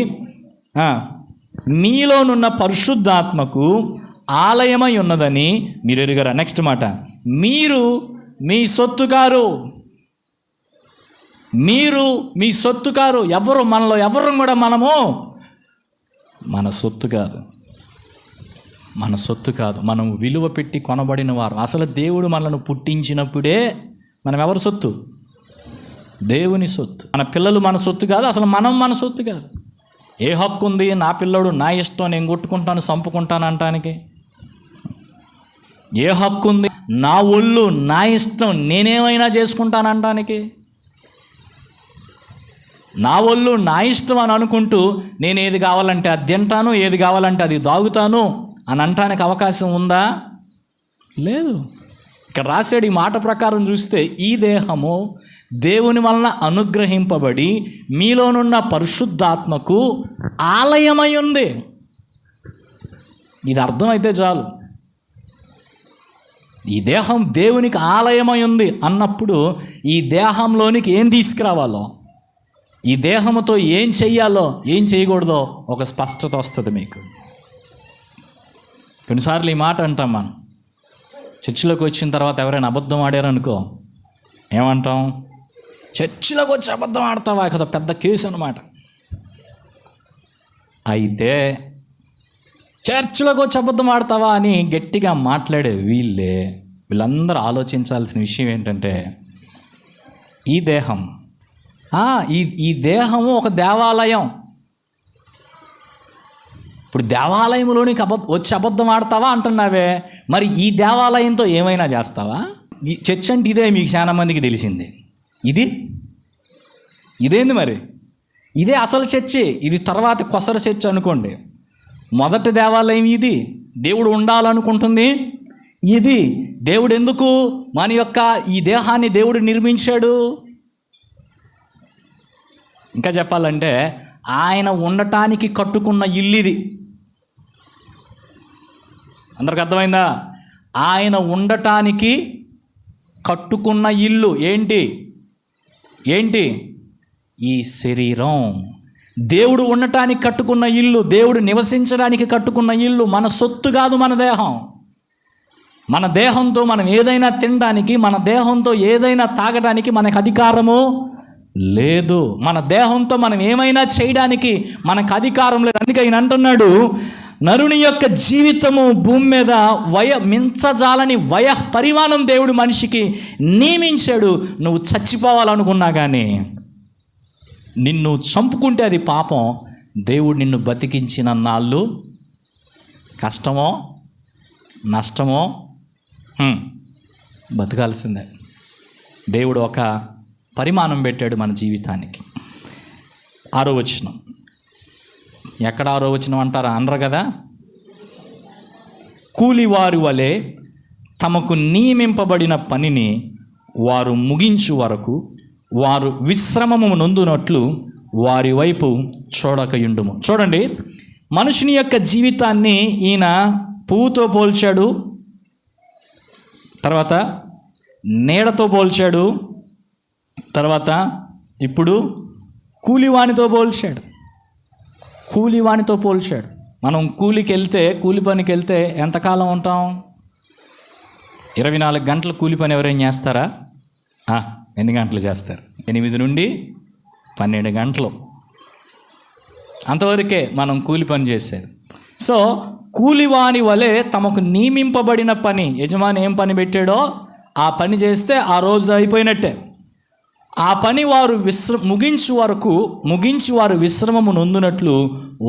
మీలోనున్న పరిశుద్ధాత్మకు ఆలయమై ఉన్నదని మీరు ఎరుగరా? నెక్స్ట్ మాట, మీరు మీ సొత్తు కారు. మీరు మీ సొత్తు కారు. ఎవరు మనలో ఎవరు కూడా మనము మన సొత్తు కాదు. మనం విలువ పెట్టి కొనబడిన వారు. అసలు దేవుడు మనల్ని పుట్టించినప్పుడే మనం ఎవరి సొత్తు? దేవుని సొత్తు. మన పిల్లలు మన సొత్తు కాదు, అసలు మనం మన సొత్తు కాదు. ఏ హక్కు ఉంది నా పిల్లడు నా ఇష్టం, నేను కొట్టుకుంటాను చంపుకుంటాను అంటానికి? ఏ హక్కు ఉంది నా ఒళ్ళు నా ఇష్టం నేనేమైనా చేసుకుంటాను అంటానికి? నా ఒళ్ళు నా ఇష్టం అని అనుకుంటూ నేను ఏది కావాలంటే అది తింటాను, ఏది కావాలంటే అది దాగుతాను అని అంటానికి అవకాశం ఉందా? లేదు. ఇక్కడ రాసాడు ఈ మాట ప్రకారం చూస్తే, ఈ దేహము దేవుని వలన అనుగ్రహింపబడి మీలోనున్న పరిశుద్ధాత్మకు ఆలయమై ఉంది. ఇది అర్థమైతే చాలు. ఈ దేహం దేవునికి ఆలయమై ఉంది అన్నప్పుడు ఈ దేహంలోనికి ఏం తీసుకురావాలో, ఈ దేహంతో ఏం చెయ్యాలో ఏం చేయకూడదో ఒక స్పష్టత వస్తుంది మీకు. కొన్నిసార్లు ఈ మాట అంటాం మనం, చర్చిలోకి వచ్చిన తర్వాత ఎవరైనా అబద్ధం ఆడారనుకో ఏమంటాం? చర్చిలోకి వచ్చి అబద్ధం ఆడతావా కదా పెద్ద కేసు అనమాట. అయితే చర్చిలోకి వచ్చి అబద్ధం ఆడతావా అని గట్టిగా మాట్లాడే వీళ్ళందరూ ఆలోచించాల్సిన విషయం ఏంటంటే, ఈ దేహం ఈ దేహము ఒక దేవాలయం. ఇప్పుడు దేవాలయంలోనికి వచ్చి అబద్ధం ఆడతావా అంటున్నావే, మరి ఈ దేవాలయంతో ఏమైనా చేస్తావా? ఈ చర్చ్ అంటే ఇదే మీకు చాలా మందికి తెలిసింది. ఇదేంది మరి? ఇదే అసలు చర్చి. ఇది తర్వాత కొసర చర్చ్ అనుకోండి. మొదటి దేవాలయం ఇది. దేవుడు ఉండాలనుకుంటుంది ఇది. దేవుడు ఎందుకు మన యొక్క ఈ దేహాన్ని దేవుడు నిర్మించాడు? ఇంకా చెప్పాలంటే ఆయన ఉండటానికి కట్టుకున్న ఇల్లు ఇది. అందరికి అర్థమైందా? ఆయన ఉండటానికి కట్టుకున్న ఇల్లు ఏంటి? ఈ శరీరం. దేవుడు ఉండటానికి కట్టుకున్న ఇల్లు, దేవుడు నివసించడానికి కట్టుకున్న ఇల్లు. మన సొత్తు కాదు మన దేహం. మన దేహంతో మనం ఏదైనా తినడానికి, మన దేహంతో ఏదైనా తాగడానికి మనకు అధికారము లేదు. మన దేహంతో మనం ఏమైనా చేయడానికి మనకు అధికారం లేదు. అందుకే ఆయన అంటున్నాడు, నరుని యొక్క జీవితము భూమి మీద మించజాలని పరిమాణం దేవుడు మనిషికి నియమించాడు. నువ్వు చచ్చిపోవాలనుకున్నా కానీ, నిన్ను చంపుకుంటే అది పాపం. దేవుడు నిన్ను బతికించిన నాళ్ళు కష్టమో నష్టమో బతకాల్సిందే. దేవుడు ఒక పరిమాణం పెట్టాడు మన జీవితానికి. 6వ వచనం. ఎక్కడ 6వ వచనం అంటారా? అనరు కదా. కూలివారి వలె తమకు నియమింపబడిన పనిని వారు ముగించు వరకు వారు విశ్రమము నొందునట్లు వారి వైపు చూడకయుండుము. చూడండి, మనుషుని యొక్క జీవితాన్ని ఈయన పువ్వుతో పోల్చాడు, తర్వాత నీడతో పోల్చాడు, తర్వాత ఇప్పుడు కూలివానితో పోల్చాడు. మనం కూలి పనికి వెళ్తే ఎంతకాలం ఉంటాం? 24 గంటల కూలి పని ఎవరైనా చేస్తారా? ఎన్ని గంటలు చేస్తారు? 8 నుండి 12 గంటలు. అంతవరకే మనం కూలి పని చేసేది. సో కూలివాని వలె తమకు నియమింపబడిన పని, యజమాని ఏం పని పెట్టాడో ఆ పని చేస్తే ఆ రోజు అయిపోయినట్టే. ఆ పని వారు ముగించి వారు విశ్రమము నొందునట్లు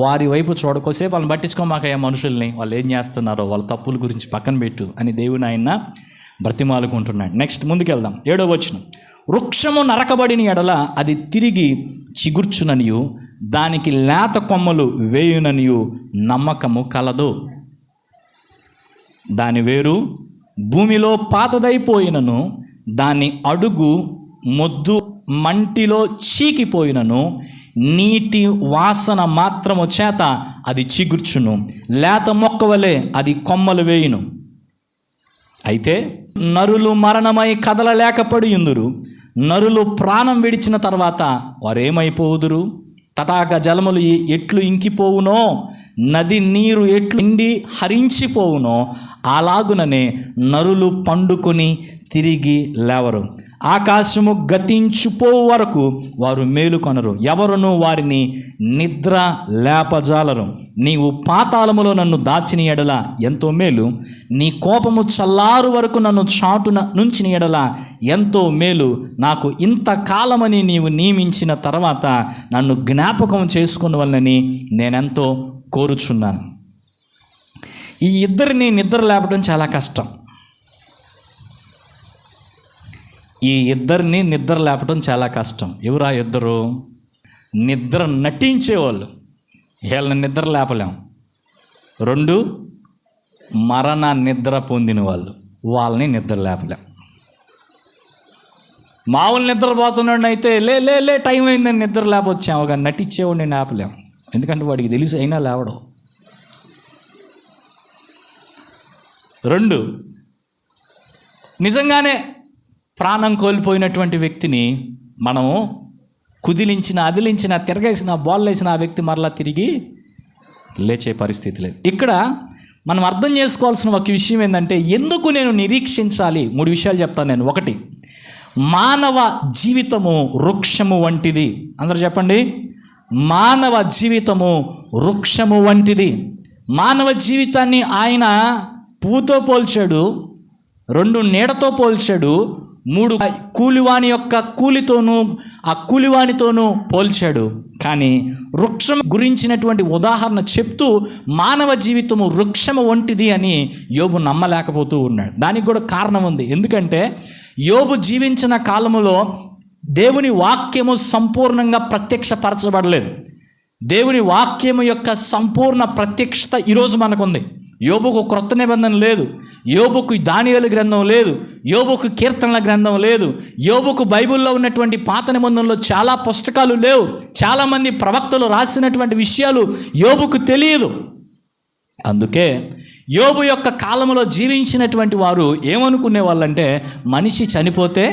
వారి వైపు చూడకోసేపు వాళ్ళని పట్టించుకోమాకయ్యా మనుషుల్ని, వాళ్ళు ఏం చేస్తున్నారో వాళ్ళ తప్పుల గురించి పక్కన పెట్టు అని దేవుని ఆయన బ్రతిమాలుకుంటున్నాడు. నెక్స్ట్ ముందుకెళ్దాం. 7వ వచనం. వృక్షము నరకబడిన ఎడల అది తిరిగి చిగుర్చుననియు దానికి లేత కొమ్మలు వేయుననియు నమ్మకము కలదు. దాని వేరు భూమిలో పాతదైపోయినను దాని అడుగు మొద్దు మంటిలో చీకిపోయినను నీటి వాసన మాత్రము చేత అది చిగుర్చును. లేత మొక్క వలె అది కొమ్మలు వేయును. అయితే నరులు మరణమై కదలలేకపోయిందురు. నరులు ప్రాణం విడిచిన తర్వాత వారేమైపోవుదురు? తటాక జలములు ఎట్లు ఇంకిపోవునో, నది నీరు ఎట్లు నిండి హరించిపోవునో అలాగుననే నరులు పండుకొని తిరిగి లేవరు. ఆకాశము గతించిపోవు వరకు వారు మేలుకొనరు, ఎవరునూ వారిని నిద్ర లేపజాలరు. నీవు పాతాళములో నన్ను దాచిన ఎడల ఎంతో మేలు, నీ కోపము చల్లారు వరకు నన్ను చాటున నుంచిన ఎడల ఎంతో మేలు. నాకు ఇంతకాలమని నీవు నియమించిన తర్వాత నన్ను జ్ఞాపకం చేసుకున్నవలనని నేనెంతో కోరుచున్నాను. ఈ ఇద్దరిని నిద్ర లేపడం చాలా కష్టం. ఎవరా ఇద్దరు? నిద్ర నటించేవాళ్ళు, వీళ్ళని నిద్ర లేపలేం. 2 మరణ నిద్ర పొందిన వాళ్ళని నిద్ర లేపలేం. మామూలు నిద్రపోతున్నాడు అయితే లే టైం అయిందని నిద్ర లేపొచ్చాము, కానీ నటించేవాడిని లేపలేం. ఎందుకంటే వాడికి తెలిసి అయినా లేవడం. 2 నిజంగానే ప్రాణం కోల్పోయినటువంటి వ్యక్తిని మనము అదిలించిన తిరగేసిన బాల్లేసిన ఆ వ్యక్తి మరలా తిరిగి లేచే పరిస్థితి లేదు. ఇక్కడ మనం అర్థం చేసుకోవాల్సిన ఒక విషయం ఏంటంటే, ఎందుకు నేను నిరీక్షించాలి? 3 విషయాలు చెప్తాను నేను. 1, మానవ జీవితము వృక్షము వంటిది. అందరూ చెప్పండి, మానవ జీవితము వృక్షము వంటిది. మానవ జీవితాన్ని ఆయన పువ్వుతో పోల్చాడు, 2 నీడతో పోల్చాడు, 3 కూలివాని యొక్క కూలితోనూ ఆ కూలివానితోనూ పోల్చాడు. కానీ వృక్షం గురించినటువంటి ఉదాహరణ చెప్తూ మానవ జీవితము వృక్షము వంటిది అని యోబు నమ్మలేకపోతూ ఉన్నాడు. దానికి కూడా కారణం ఉంది. ఎందుకంటే యోబు జీవించిన కాలములో దేవుని వాక్యము సంపూర్ణంగా ప్రత్యక్షపరచబడలేదు. దేవుని వాక్యము యొక్క సంపూర్ణ ప్రత్యక్షత ఈరోజు మనకుంది. యోబుకు క్రొత్త నిబంధన లేదు, యోబుకు దానియేలు గ్రంథం లేదు, యోబుకు కీర్తనల గ్రంథం లేదు, యోబుకు బైబిల్లో ఉన్నటువంటి పాత నిబంధనలో చాలా పుస్తకాలు లేవు. చాలామంది ప్రవక్తలు రాసినటువంటి విషయాలు యోబుకు తెలియదు. అందుకే యోబు యొక్క కాలంలో జీవించినటువంటి వారు ఏమనుకునే వాళ్ళంటే, మనిషి చనిపోతే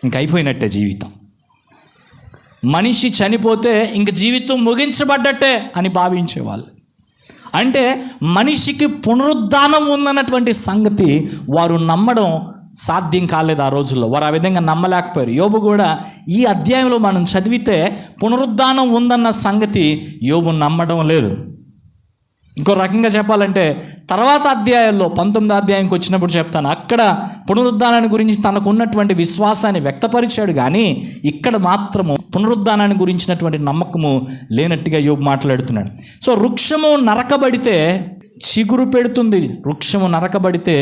ఇంక అయిపోయినట్టే జీవితం, మనిషి చనిపోతే ఇంక జీవితం ముగించబడ్డట్టే అని భావించేవాళ్ళు. అంటే మనిషికి పునరుద్ధానం ఉందన్నటువంటి సంగతి వారు నమ్మడం సాధ్యం కాలేదు. ఆ రోజుల్లో వారు ఆ విధంగా నమ్మలేకపోయారు. యోబు కూడా ఈ అధ్యాయంలో మనం చదివితే పునరుద్ధానం ఉందన్న సంగతి యోబు నమ్మడం లేదు. ఇంకో రకంగా చెప్పాలంటే తర్వాత అధ్యాయాల్లో 19వ అధ్యాయంకి వచ్చినప్పుడు చెప్తాను, అక్కడ పునరుద్ధానాన్ని గురించి తనకు ఉన్నటువంటి విశ్వాసాన్ని వ్యక్తపరిచాడు. కానీ ఇక్కడ మాత్రము పునరుద్ధానాన్ని గురించినటువంటి నమ్మకము లేనట్టుగా యోబు మాట్లాడుతున్నాడు. సో వృక్షము నరకబడితే చిగురు పెడుతుంది, వృక్షము నరకబడితే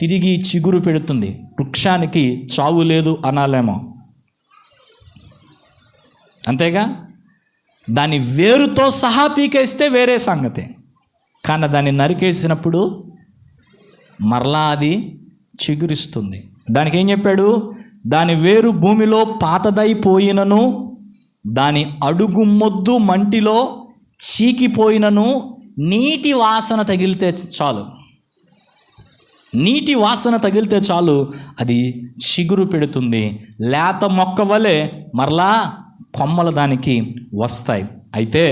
తిరిగి చిగురు పెడుతుంది. వృక్షానికి చావు లేదు అనాలేమో, అంతేగా. దాని వేరుతో సహా పీకేస్తే వేరే సంగతి, కానీ దాన్ని నరికేసినప్పుడు మరలా అది చిగురిస్తుంది. దానికి ఏం చెప్పాడు? దాని వేరు భూమిలో పాతదైపోయినను, దాని అడుగు మొద్దు మంటిలో చీకిపోయినను, నీటి వాసన తగిలితే చాలు, నీటి వాసన తగిలితే చాలు అది చిగురు పెడుతుంది. లేత మొక్క వలె మరలా కొమ్మలు దానికి వస్తాయి. అయితే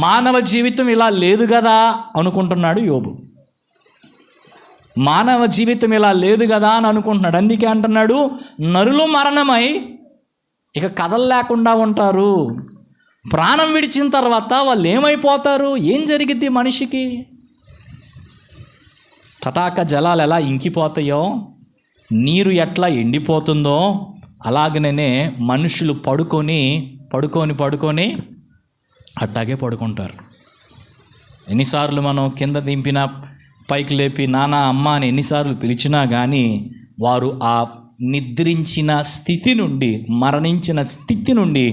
మానవ జీవితం ఇలా లేదు కదా అనుకుంటున్నాడు యోబు. మానవ జీవితం ఇలా లేదు కదా అని అనుకుంటున్నాడు. అందుకే అంటున్నాడు, నరులు మరణమై ఇక కదలలేకుండా ఉంటారు. ప్రాణం విడిచిన తర్వాత వాళ్ళు ఏమైపోతారు? ఏం జరిగిద్ది మనిషికి? తటాక జలాలు ఎలా ఇంకిపోతాయో, నీరు ఎట్లా ఎండిపోతుందో, అలాగనే మనుషులు పడుకొని అట్టాగే పడుకుంటారు. ఎన్నిసార్లు మనం కింద దింపినా పైకి లేపి నానా అమ్మ అని ఎన్నిసార్లు పిలిచినా కానీ వారు ఆ నిద్రించిన స్థితి నుండి, మరణించిన స్థితి నుండి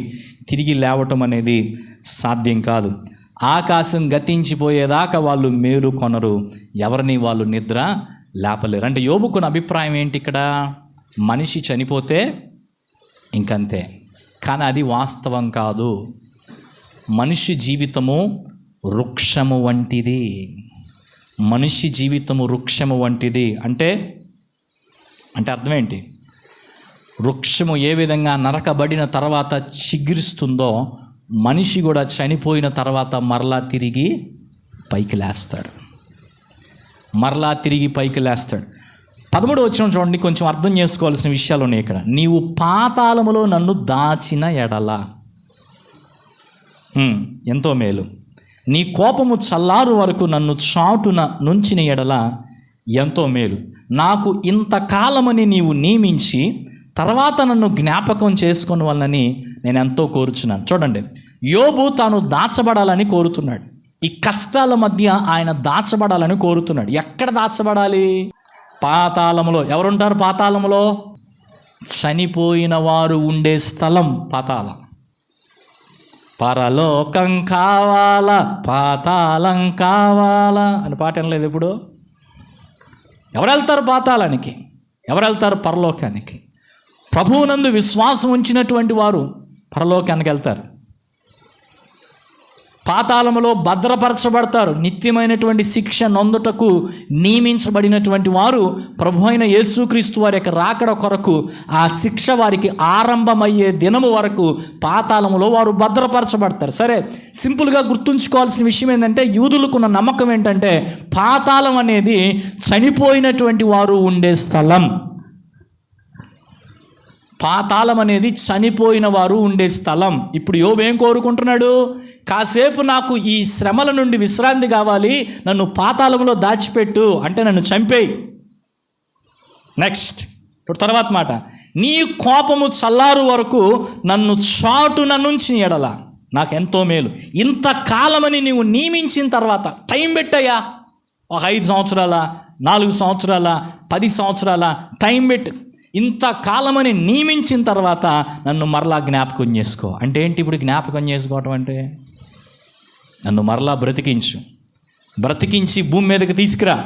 తిరిగి లేవటం అనేది సాధ్యం కాదు. ఆకాశం గతించిపోయేదాకా వాళ్ళు మేలు కొనరు, ఎవరిని వాళ్ళు నిద్ర లేపలేరు. అంటే యోబుకున్న అభిప్రాయం ఏంటి ఇక్కడ? మనిషి చనిపోతే ఇంకంతే. కానీ అది వాస్తవం కాదు. మనిషి జీవితము వృక్షము వంటిది. మనిషి జీవితము వృక్షము వంటిది అంటే అర్థం ఏంటి? వృక్షము ఏ విధంగా నరకబడిన తర్వాత చిగురిస్తుందో, మనిషి కూడా చనిపోయిన తర్వాత మరలా తిరిగి పైకి లేస్తాడు. 13వ వచనం చూడండి, కొంచెం అర్థం చేసుకోవాల్సిన విషయాలు ఉన్నాయి ఇక్కడ. నీవు పాతాళములో నన్ను దాచిన ఎడల ఎంతో మేలు, నీ కోపము చల్లారు వరకు నన్ను చాటున నుంచిన ఎడల ఎంతో మేలు. నాకు ఇంతకాలమని నీవు నియమించి తర్వాత నన్ను జ్ఞాపకం చేసుకుని వాళ్ళని నేను ఎంతో కోరుచున్నాను. చూడండి, యోబు తాను దాచబడాలని కోరుతున్నాడు. ఈ కష్టాల మధ్య ఆయన దాచబడాలని కోరుతున్నాడు. ఎక్కడ దాచబడాలి? పాతాళములో. ఎవరుంటారు పాతాళములో? చనిపోయిన వారు ఉండే స్థలం పాతాళం. పరలోకం కావాలా, పాతాళం కావాలా అని పాట అనలేదు ఇప్పుడు? ఎవరు వెళ్తారు పాతాళానికి? ఎవరు వెళ్తారు పరలోకానికి? ప్రభువునందు విశ్వాసం ఉంచినటువంటి వారు పరలోకానికి వెళ్తారు. పాతాళములో భద్రపరచబడతారు. నిత్యమైనటువంటి శిక్ష నొందుటకు నియమించబడినటువంటి వారు ప్రభు అయిన యేసుక్రీస్తు వారి యొక్క రాకడ కొరకు ఆ శిక్ష వారికి ఆరంభమయ్యే దినము వరకు పాతాళములో వారు భద్రపరచబడతారు. సరే, సింపుల్గా గుర్తుంచుకోవాల్సిన విషయం ఏంటంటే, యూదులకున్న నమ్మకం ఏంటంటే పాతాళం అనేది చనిపోయినటువంటి వారు ఉండే స్థలం. పాతాళం అనేది చనిపోయిన వారు ఉండే స్థలం. ఇప్పుడు యోబు ఏం కోరుకుంటున్నాడు? కాసేపు నాకు ఈ శ్రమల నుండి విశ్రాంతి కావాలి, నన్ను పాతాళంలో దాచిపెట్టు, అంటే నన్ను చంపేయి. నెక్స్ట్, ఇప్పుడు తర్వాత మాట, నీ కోపము చల్లారు వరకు నన్ను చాటున నుంచి ఎడల నాకెంతో మేలు. ఇంతకాలమని నీవు నియమించిన తర్వాత టైం పెట్టయ్యా, ఒక 5 సంవత్సరాల, 4 సంవత్సరాల, 10 సంవత్సరాల టైం పెట్టి ఇంతకాలమని నియమించిన తర్వాత నన్ను మరలా జ్ఞాపకం చేసుకో. అంటే ఏంటి ఇప్పుడు జ్ఞాపకం చేసుకోవటం అంటే? నన్ను మరలా బ్రతికించి భూమి మీదకి తీసుకురా.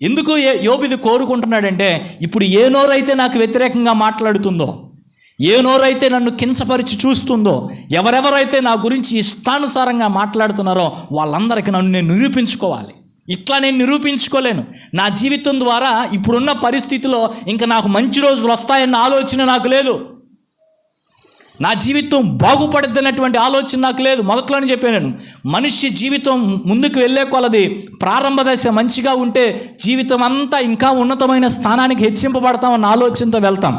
ఎందుకు యోబు ఇది కోరుకుంటున్నాడంటే, ఇప్పుడు ఏ నోరైతే నాకు వ్యతిరేకంగా మాట్లాడుతుందో, ఏ నోరైతే నన్ను కించపరిచి చూస్తుందో, ఎవరెవరైతే నా గురించి ఇష్టానుసారంగా మాట్లాడుతున్నారో వాళ్ళందరికీ నన్ను నేను నిరూపించుకోవాలి. ఇట్లా నేను నిరూపించుకోలేను. నా జీవితం ద్వారా ఇప్పుడున్న పరిస్థితిలో ఇంకా నాకు మంచి రోజులు వస్తాయన్న ఆలోచన నాకు లేదు. నా జీవితం బాగుపడుతున్నటువంటి ఆలోచన నాకు లేదు. మొదట్లోనే చెప్పాను నేను, మనిషి జీవితం ముందుకు వెళ్ళే కొలది ప్రారంభ దశ మంచిగా ఉంటే జీవితం అంతా ఇంకా ఉన్నతమైన స్థానానికి హెచ్చింపబడతామన్న ఆలోచనతో వెళ్తాం.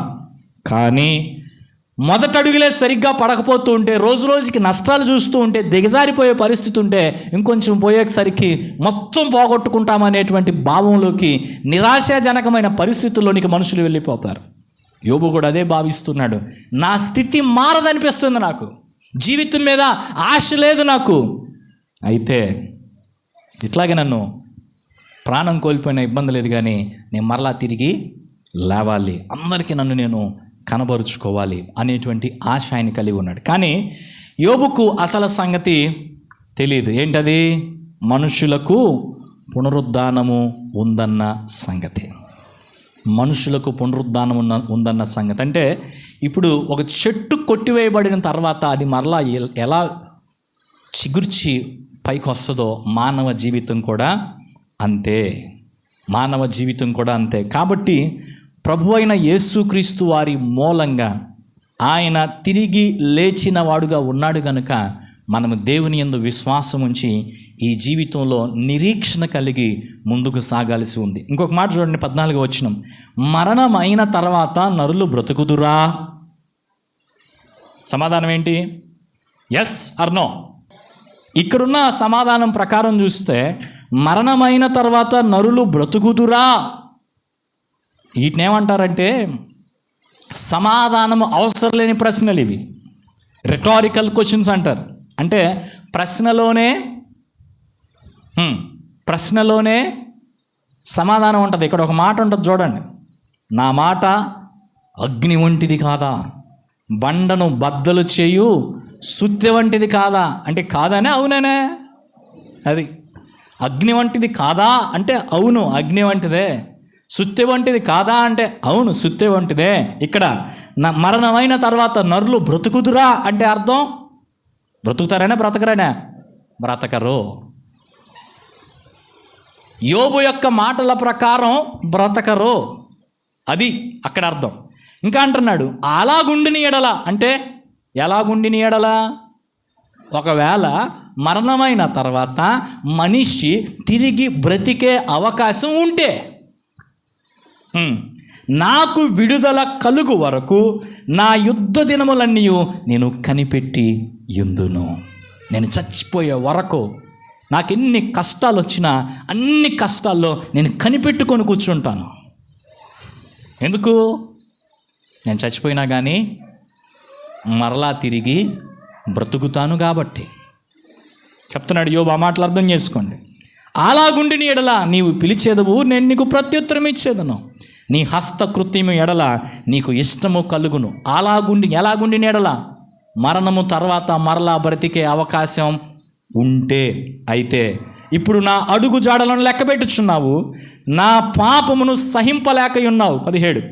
కానీ మొదటి అడుగులే సరిగ్గా పడకపోతూ ఉంటే, రోజు రోజుకి నష్టాలు చూస్తూ ఉంటే, దిగజారిపోయే పరిస్థితి ఉంటే, ఇంకొంచెం పోయేసరికి మొత్తం పోగొట్టుకుంటామనేటువంటి భావంలోకి, నిరాశాజనకమైన పరిస్థితుల్లోనికి మనుషులు వెళ్ళిపోతారు. యోబు కూడా అదే భావిస్తున్నాడు. నా స్థితి మారదనిపిస్తుంది, నాకు జీవితం మీద ఆశ లేదు నాకు. అయితే ఇట్లాగే నన్ను ప్రాణం కోల్పోయిన ఇబ్బంది లేదు, కానీ నేను మరలా తిరిగి లేవాలి, అందరికీ నన్ను నేను కనబరుచుకోవాలి అనేటువంటి ఆశ ఆయన కలిగి ఉన్నాడు. కానీ యోబుకు అసలు సంగతి తెలియదు. ఏంటది? మనుషులకు పునరుద్ధానము ఉందన్న సంగతి. మనుషులకు పునరుద్ధానం ఉందన్న సంగతి అంటే, ఇప్పుడు ఒక చెట్టు కొట్టివేయబడిన తర్వాత అది మరలా ఎలా చిగుర్చి పైకి వస్తుందో, మానవ జీవితం కూడా అంతే. కాబట్టి ప్రభు అయిన యేసుక్రీస్తు వారి మూలంగా ఆయన తిరిగి లేచిన వాడుగా ఉన్నాడు కనుక మనము దేవుని యందు విశ్వాసం ఉంచి ఈ జీవితంలో నిరీక్షణ కలిగి ముందుకు సాగాల్సి ఉంది. ఇంకొక మాట చూడండి, 14వ వచనం, మరణం అయిన తర్వాత నరులు బ్రతుకుదురా? సమాధానం ఏంటి? Yes or no? ఇక్కడున్న సమాధానం ప్రకారం చూస్తే మరణమైన తర్వాత నరులు బ్రతుకుదురా, వీటిని ఏమంటారంటే సమాధానం అవసరం లేని ప్రశ్నలు. ఇవి రిటారికల్ క్వశ్చన్స్ అంటారు. అంటే ప్రశ్నలోనే సమాధానం ఉంటుంది. ఇక్కడ ఒక మాట ఉంటుంది చూడండి, నా మాట అగ్ని వంటిది కాదా, బండను బద్దలు చేయు సుత్తె వంటిది కాదా అంటే కాదనే అవుననే. అది అగ్ని వంటిది కాదా అంటే అవును అగ్ని వంటిదే. సుత్తె వంటిది కాదా అంటే అవును సుత్తె వంటిదే. ఇక్కడ మరణమైన తర్వాత నరులు బ్రతుకుదురా అంటే అర్థం బ్రతుకుతారనే బ్రతకరు. యోబు యొక్క మాటల ప్రకారం బ్రతకరు, అది అక్కడ అర్థం. ఇంకా అంటున్నాడు అలాగుండిని ఎడల అంటే ఎలాగుండిని ఎడల, ఒకవేళ మరణమైన తర్వాత మనిషి తిరిగి బ్రతికే అవకాశం ఉంటే, నాకు విడుదల కలుగు వరకు నా యుద్ధ దినములన్నీ నేను కనిపెట్టి యుందును. నేను చచ్చిపోయే వరకు నాకు ఎన్ని కష్టాలు వచ్చినా అన్ని కష్టాల్లో నేను కనిపెట్టుకొని కూర్చుంటాను. ఎందుకు? నేను చచ్చిపోయినా కానీ మరలా తిరిగి బ్రతుకుతాను కాబట్టి చెప్తున్నాడు యోబు. ఆ మాటలు అర్థం చేసుకోండి. అలాగుండిని ఎడల నీవు పిలిచేదవు, నేను నీకు ప్రత్యుత్తరం ఇచ్చేదను. నీ హస్తకృత్యము ఎడల నీకు ఇష్టము కలుగును. ఎలాగుండిని ఎడల మరణము తర్వాత మరలా బ్రతికే అవకాశం ఉంటే. అయితే ఇప్పుడు నా అడుగు జాడలను లెక్క పెట్టుచున్నావు, నా పాపమును సహింపలేకయున్నావు. 17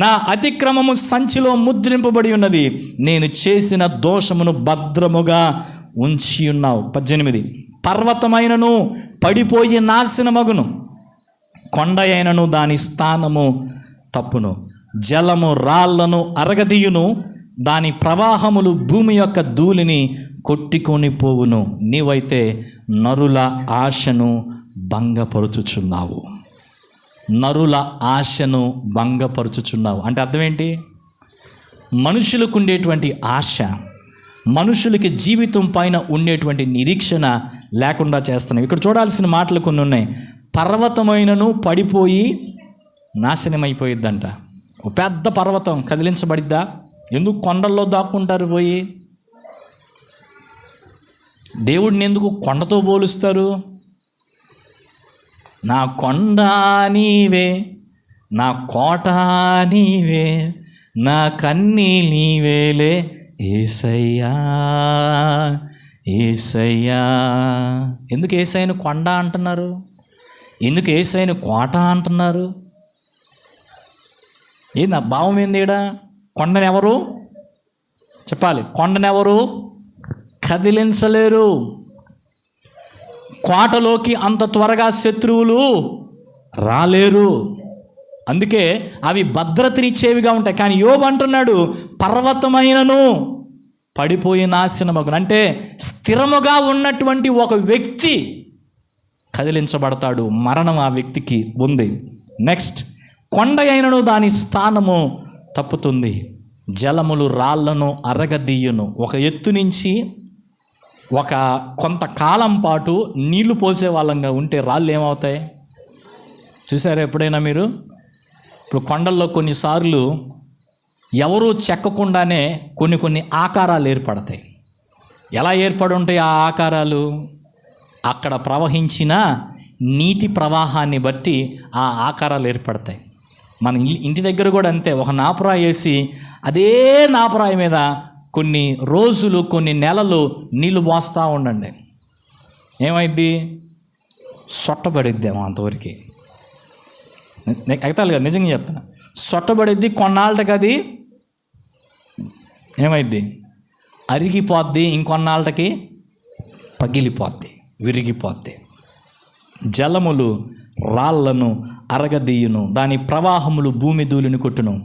నా అతిక్రమము సంచిలో ముద్రింపబడి ఉన్నది, నేను చేసిన దోషమును భద్రముగా ఉంచి ఉన్నావు. 18 పర్వతమైనను పడిపోయి నాశనమగును, కొండ అయినను దాని స్థానము తప్పును, జలము రాళ్లను అరగదీయును, దాని ప్రవాహములు భూమి యొక్క ధూళిని కొట్టుకొని పోవును. నీవైతే నరుల ఆశను భంగపరుచుచున్నావు. నరుల ఆశను భంగపరుచుచున్నావు అంటే అర్థం ఏంటి? మనుషులకు ఉండేటువంటి ఆశ, మనుషులకి జీవితం పైన ఉండేటువంటి నిరీక్షణ లేకుండా చేస్తున్నాయి. ఇక్కడ చూడాల్సిన మాటలు కొన్ని ఉన్నాయి. పర్వతమైనను పడిపోయి నాశనమైపోయిద్దంట. ఒక పెద్ద పర్వతం కదిలించబడిద్దా? ఎందుకు కొండల్లో దాక్కుంటారు పోయి? దేవుడిని ఎందుకు కొండతో పోలుస్తారు? నా కొండ నీవే, నా కోట నీవే, నా కన్నీ నీవేలే యేసయ్యా యేసయ్యా. ఎందుకు యేసయ్యను కొండ అంటున్నారు? ఎందుకు యేసయ్యను కోట అంటున్నారు? ఏంది భావం ఏంది? ఈడ కొండనెవరు చెప్పాలి? కొండనెవరు కదిలించలేరు. కోటలోకి అంత త్వరగా శత్రువులు రాలేరు. అందుకే అవి భద్రతనిచ్చేవిగా ఉంటాయి. కానీ యోబు అంటున్నాడు, పర్వతమైనను పడిపోయి నాశనమగును. అంటే స్థిరముగా ఉన్నటువంటి ఒక వ్యక్తి కదిలించబడతాడు. మరణం ఆ వ్యక్తికి ఉంది. నెక్స్ట్, కొండ అయినను దాని స్థానము తప్పుతుంది. జలములు రాళ్లను అరగదీయును. ఒక ఎత్తు నుంచి ఒక కొంతకాలం పాటు నీళ్లు పోసే వాళ్ళంగా ఉంటే రాళ్ళు ఏమవుతాయి చూసారా ఎప్పుడైనా మీరు? ఇప్పుడు కొండల్లో కొన్నిసార్లు ఎవరూ చెక్కకుండానే కొన్ని ఆకారాలు ఏర్పడతాయి. ఎలా ఏర్పడి ఉంటాయి ఆ ఆకారాలు? అక్కడ ప్రవహించిన నీటి ప్రవాహాన్ని బట్టి ఆ ఆకారాలు ఏర్పడతాయి. మన ఇంటి దగ్గర కూడా అంతే. ఒక నాపరాయి వేసి అదే నాపరాయి మీద కొన్ని రోజులు, కొన్ని నెలలు నీళ్లు పోస్తూ ఉండండి, ఏమైద్ది? సొట్టబడిద్దేమో అంతవరకు. ఎగతాలు కదా, నిజంగా చెప్తున్నా. సొట్టబడిద్ది. కొన్నాళ్ళకి అది ఏమైద్ది? అరిగిపోద్ది. ఇంకొన్నాళ్ళకి పగిలిపోద్ది, విరిగిపోద్ది. జలములు రాళ్లను అరగదీయును, దాని ప్రవాహములు భూమి ధూళిని కొట్టును.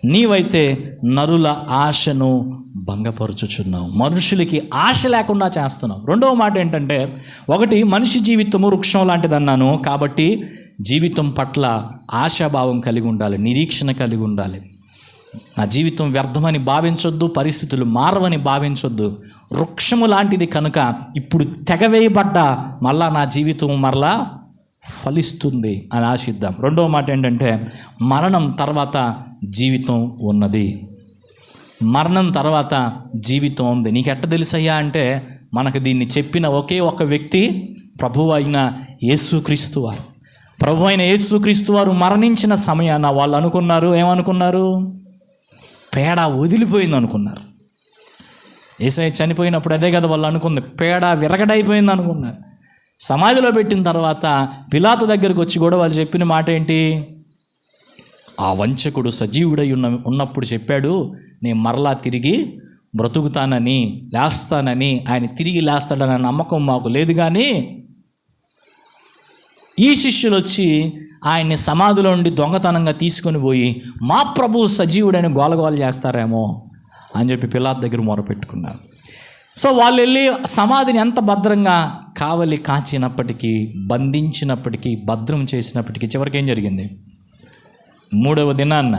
నీవైతే నరుల ఆశను భంగపరుచుచున్నావు. మనుషులకి ఆశ లేకుండా చేస్తున్నావు. రెండవ మాట ఏంటంటే, ఒకటి, మనిషి జీవితము వృక్షం లాంటిది అన్నాను. కాబట్టి జీవితం పట్ల ఆశాభావం కలిగి ఉండాలి, నిరీక్షణ కలిగి ఉండాలి. నా జీవితం వ్యర్థమని భావించొద్దు, పరిస్థితులు మారవని భావించొద్దు. వృక్షము లాంటిది కనుక ఇప్పుడు తెగవేయబడ్డా మళ్ళా నా జీవితం మరలా ఫలిస్తుంది అని ఆశిద్దాం. రెండవ మాట ఏంటంటే, మరణం తర్వాత జీవితం ఉన్నది. మరణం తర్వాత జీవితం ఉంది. నీకు ఎట్ట తెలుసయ్యా అంటే, మనకు దీన్ని చెప్పిన ఒకే ఒక వ్యక్తి ప్రభువు అయిన యేసుక్రీస్తు వారు. ప్రభు అయిన యేసుక్రీస్తు వారు మరణించిన సమయాన వాళ్ళు అనుకున్నారు, ఏమనుకున్నారు? పేడ వదిలిపోయింది అనుకున్నారు. యేసయ్య చనిపోయినప్పుడు అదే కదా వాళ్ళు అనుకుంది, పేడ విరగడైపోయింది అనుకున్నారు. సమాధిలో పెట్టిన తర్వాత పిలాతు దగ్గరికి వచ్చి కూడా వాళ్ళు చెప్పిన మాట ఏంటి? ఆ వంచకుడు సజీవుడై ఉన్నప్పుడు చెప్పాడు, నేను మరలా తిరిగి బ్రతుకుతానని, లేస్తానని. ఆయన తిరిగి లేస్తాడన్న నమ్మకం మాకు లేదు. కానీ ఈ శిష్యులు వచ్చి ఆయన్ని సమాధిలో నుండి దొంగతనంగా తీసుకొని పోయి మా ప్రభువు సజీవుడని గోలగోల చేస్తారేమో అని చెప్పి పిలాతు దగ్గర మొరపెట్టుకున్నారు. సో వాళ్ళు వెళ్ళి సమాధిని ఎంత భద్రంగా కావలి కాచినప్పటికీ, బంధించినప్పటికీ, భద్రం చేసినప్పటికీ చివరికి ఏం జరిగింది? మూడవ దినాన్న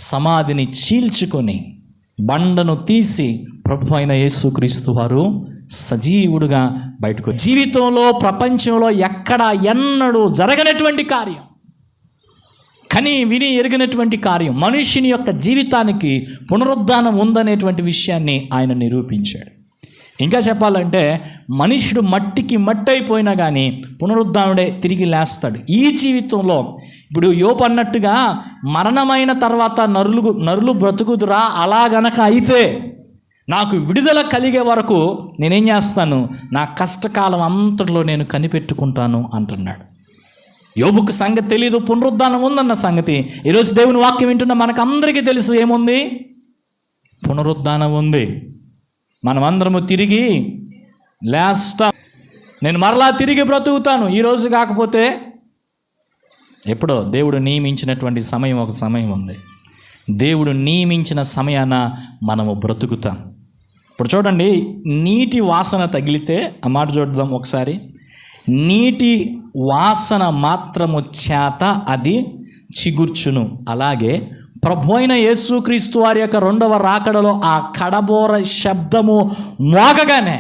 సమాధిని చీల్చుకొని బండను తీసి ప్రభు అయిన యేసుక్రీస్తు వారు సజీవుడుగా బయటకు. జీవితంలో, ప్రపంచంలో ఎక్కడ ఎన్నడూ జరగనటువంటి కార్యం, కని విని ఎరిగినటువంటి కార్యం, మనిషిని యొక్క జీవితానికి పునరుద్ధానం ఉందనేటువంటి విషయాన్ని ఆయన నిరూపించాడు. ఇంకా చెప్పాలంటే, మనుషుడు మట్టికి మట్టి అయిపోయినా కానీ పునరుద్ధానుడే తిరిగి లేస్తాడు. ఈ జీవితంలో ఇప్పుడు యోబు అన్నట్టుగా మరణమైన తర్వాత నరులు బ్రతుకుదురా, అలా గనక అయితే నాకు విడుదల కలిగే వరకు నేనేం చేస్తాను? నా కష్టకాలం అంతట్లో నేను కనిపెట్టుకుంటాను అంటున్నాడు. యోబుకు సంగతి తెలియదు, పునరుద్ధానం ఉందన్న సంగతి. ఈరోజు దేవుని వాక్యం వింటున్న మనకందరికీ తెలుసు, ఏముంది? పునరుద్ధానం ఉంది. మనమందరము తిరిగి లేస్తాం. నేను మరలా తిరిగి బ్రతుకుతాను. ఈరోజు కాకపోతే ఎప్పుడో దేవుడు నియమించినటువంటి సమయం, ఒక సమయం ఉంది. దేవుడు నియమించిన సమయాన మనము బ్రతుకుతాం. ఇప్పుడు చూడండి, నీటి వాసన తగిలితే, ఆ మాట చూద్దాం ఒకసారి. నీటి వాసన మాత్రము చేత అది చిగుర్చును, అలాగే ప్రభు అయిన యేసుక్రీస్తు వారి యొక్క రెండవ రాకడలో ఆ కడబోర శబ్దము మోగగానే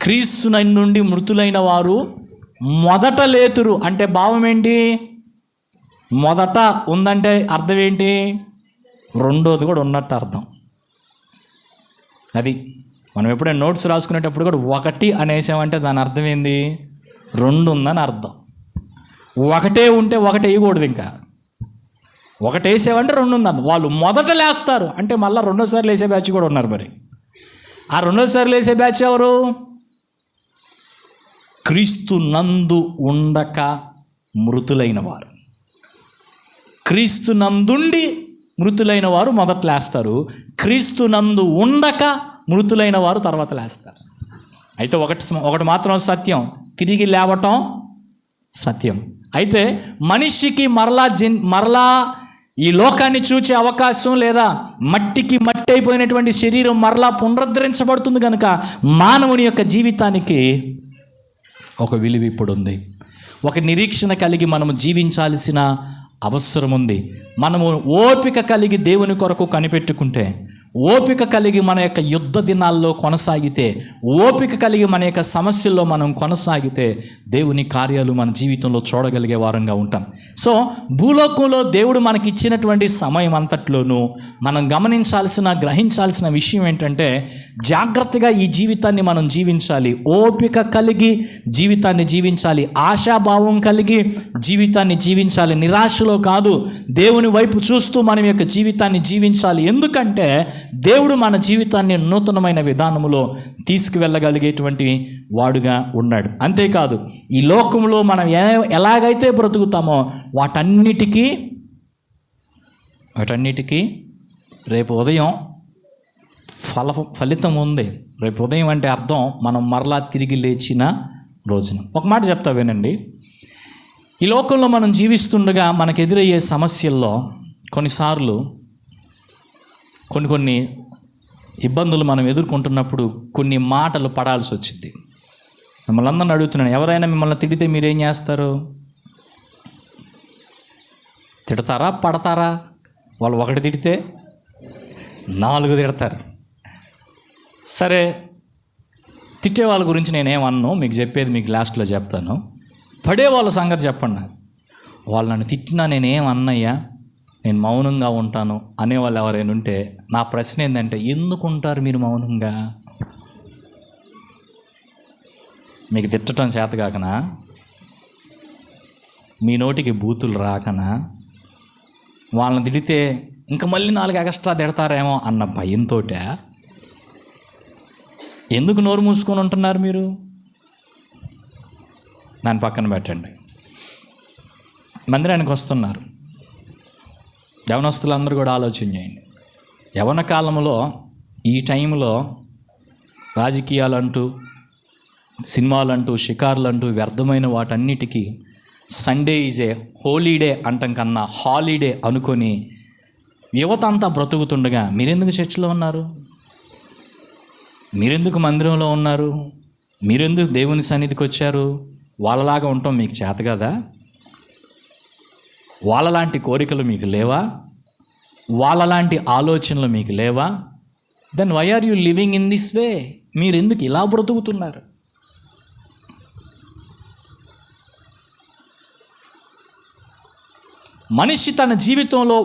క్రీస్తు నుండి మృతులైన వారు మొదట లేతురు. అంటే భావం ఏంటి? మొదట ఉందంటే అర్థం ఏంటి? రెండోది కూడా ఉన్నట్టు అర్థం. అది మనం ఎప్పుడైనా నోట్స్ రాసుకునేటప్పుడు కూడా 1 అనేసామంటే దాని అర్థం ఏంది? 2 ఉందని అర్థం. 1 ఉంటే 1 వేయకూడదు, ఇంకా 1 వేసామంటే 2 ఉందన్న. వాళ్ళు మొదట లేస్తారు అంటే మళ్ళీ రెండోసారి లేసే బ్యాచ్ కూడా ఉన్నారు. మరి ఆ రెండోసారి లేసే బ్యాచ్ ఎవరు? క్రీస్తు నందు ఉండక మృతులైన వారు. క్రీస్తు నందుండి మృతులైన వారు మొదట లేస్తారు. క్రీస్తు నందు ఉండక మృతులైన వారు తర్వాత లేస్తారు. అయితే ఒకటి మాత్రం సత్యం, తిరిగి లేవటం సత్యం. అయితే మనిషికి మరలా ఈ లోకాన్ని చూచే అవకాశం లేదా మట్టికి మట్టి అయిపోయినటువంటి శరీరం మరలా పునరుద్ధరించబడుతుంది కనుక మానవుని యొక్క జీవితానికి ఒక విలువ ఇప్పుడు ఉంది. ఒక నిరీక్షణ కలిగి మనము జీవించాల్సిన అవసరం ఉంది. మనము ఓపిక కలిగి దేవుని కొరకు కనిపెట్టుకుంటే, ఓపిక కలిగి మన యొక్క యుద్ధ దినాల్లో కొనసాగితే, ఓపిక కలిగి మన యొక్క సమస్యల్లో మనం కొనసాగితే దేవుని కార్యాలు మన జీవితంలో చూడగలిగే వారంగా ఉంటాం. సో భూలోకంలో దేవుడు మనకి ఇచ్చినటువంటి సమయం అంతట్లోనూ మనం గ్రహించాల్సిన విషయం ఏంటంటే, జాగ్రత్తగా ఈ జీవితాన్ని మనం జీవించాలి. ఓపిక కలిగి జీవితాన్ని జీవించాలి. ఆశాభావం కలిగి జీవితాన్ని జీవించాలి. నిరాశలో కాదు, దేవుని వైపు చూస్తూ మనం యొక్క జీవితాన్ని జీవించాలి. ఎందుకంటే దేవుడు మన జీవితాన్ని నూతనమైన విధానంలో తీసుకువెళ్ళగలిగేటువంటి వాడుగా ఉన్నాడు. అంతేకాదు, ఈ లోకంలో మనం ఎలాగైతే బ్రతుకుతామో వాటన్నిటికీ రేపు ఉదయం ఫలితం ఉంది. రేపు ఉదయం అంటే అర్థం మనం మరలా తిరిగి లేచిన రోజున. ఒక మాట చెప్తా వినండి. ఈ లోకంలో మనం జీవిస్తుండగా మనకు ఎదురయ్యే సమస్యల్లో కొన్నిసార్లు కొన్ని ఇబ్బందులు మనం ఎదుర్కొంటున్నప్పుడు కొన్ని మాటలు పడాల్సి వచ్చింది. మిమ్మల్ని అందరిని అడుగుతున్నాను, ఎవరైనా మిమ్మల్ని తిడితే మీరేం చేస్తారు? తిడతారా, పడతారా? వాళ్ళు 1 తిడితే 4 తిడతారు. సరే, తిట్టే వాళ్ళ గురించి నేనేమన్నాను మీకు చెప్పేది మీకు లాస్ట్లో చెప్తాను. పడే వాళ్ళ సంగతి చెప్పండి. వాళ్ళు నన్ను తిట్టినా నేనేమన్నయ్యా, నేను మౌనంగా ఉంటాను అనేవాళ్ళు ఎవరైనా ఉంటే నా ప్రశ్న ఏంటంటే, ఎందుకు ఉంటారు మీరు మౌనంగా? మీకు తిట్టడం చేతగాకనా? మీ నోటికి బూతులు రాకనా? వాళ్ళని తిడితే ఇంకా మళ్ళీ 4 ఎక్స్ట్రా తిడతారేమో అన్న భయంతో ఎందుకు నోరు మూసుకొని ఉంటున్నారు మీరు? దాని పక్కన పెట్టండి. మందిరానికి వస్తున్నారు యవనస్తులందరూ కూడా ఆలోచన చేయండి. యవన కాలంలో ఈ టైంలో రాజకీయాలంటూ, సినిమాలంటూ, షికార్లంటూ వ్యర్థమైన వాటన్నిటికీ సండే ఈజ్ ఏ హోలీడే అంటాం కన్నా హాలిడే అనుకొని యువత అంతా బ్రతుకుతుండగా మీరెందుకు చర్చిలో ఉన్నారు? మీరెందుకు మందిరంలో ఉన్నారు? మీరెందుకు దేవుని సన్నిధికి వచ్చారు? వాళ్ళలాగా ఉండటం మీకు చేత కదా? వాళ్ళలాంటి కోరికలు మీకు లేవా? వాళ్ళలాంటి ఆలోచనలు మీకు లేవా? Then why are you living in this way? మీరు ఎందుకు ఇలా బ్రతుకుతున్నారు? మనిషి తన జీవితంలో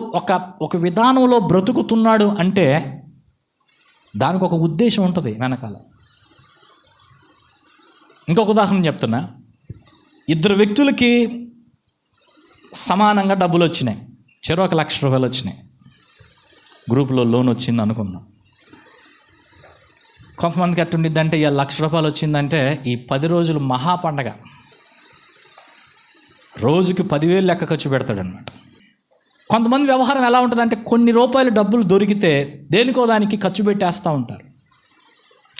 ఒక విధానంలో బ్రతుకుతున్నాడు అంటే దానికి ఒక ఉద్దేశం ఉంటుంది వెనకాల. ఇంకొక ఉదాహరణ చెప్తున్నా. 2 వ్యక్తులకి సమానంగా డబ్బులు వచ్చినాయి. చెరో 1 లక్ష రూపాయలు వచ్చినాయి. గ్రూప్లో లోన్ వచ్చింది అనుకుందాం. కొంతమందికి ఎట్టుండిద్దంటే, ఇక 1 లక్ష రూపాయలు వచ్చిందంటే ఈ 10 రోజులు మహా పండగ. రోజుకి 10,000 లెక్క ఖర్చు పెడతాడనమాట. కొంతమంది వ్యవహారం ఎలా ఉంటుందంటే, కొన్ని రూపాయలు డబ్బులు దొరికితే దేనికో దానికి ఖర్చు పెట్టేస్తూ ఉంటారు.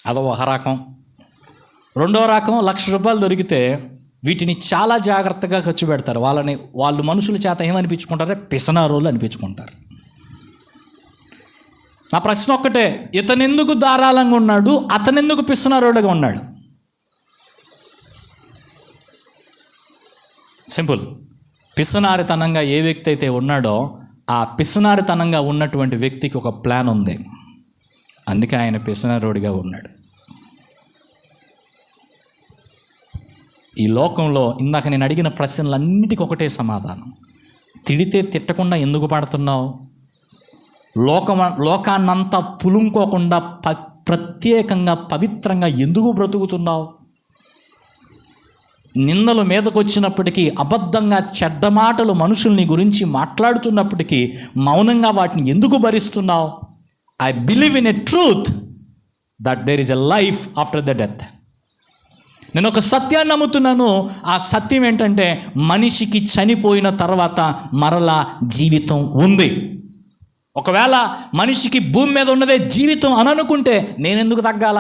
అదో ఒక రకం. రెండో రకం, 1 లక్ష రూపాయలు దొరికితే వీటిని చాలా జాగ్రత్తగా ఖర్చు పెడతారు. వాళ్ళు మనుషుల చేత ఏమనిపించుకుంటారే, పిసనారోళ్ళు అనిపించుకుంటారు. నా ప్రశ్న ఒక్కటే, ఇతనెందుకు ధారాళంగా ఉన్నాడు, అతనెందుకు పిసనారోడుగా ఉన్నాడు? సింపుల్. పిసనారితనంగా ఏ వ్యక్తి అయితే ఉన్నాడో ఆ పిసనారితనంగా ఉన్నటువంటి వ్యక్తికి ఒక ప్లాన్ ఉంది, అందుకే ఆయన పిసనారోడిగా ఉన్నాడు. ఈ లోకంలో ఇందాక నేను అడిగిన ప్రశ్నలన్నిటికీ ఒకటే సమాధానం. తిడితే తిట్టకుండా ఎందుకు పడుతున్నావు? లోకాన్నంతా పులుంకోకుండా ప్రత్యేకంగా పవిత్రంగా ఎందుకు బ్రతుకుతున్నావు? నిందలు మీదకు వచ్చినప్పటికీ, అబద్ధంగా చెడ్డ మాటలు మనుషుల్ని గురించి మాట్లాడుతున్నప్పటికీ మౌనంగా వాటిని ఎందుకు భరిస్తున్నావు? I believe in a truth that there is a life after the death. నేను ఒక సత్యాన్ని నమ్ముతున్నాను. ఆ సత్యం ఏంటంటే మనిషికి చనిపోయిన తర్వాత మరలా జీవితం ఉంది. ఒకవేళ మనిషికి భూమి మీద ఉన్నదే జీవితం అని అనుకుంటే నేనెందుకు తగ్గాల?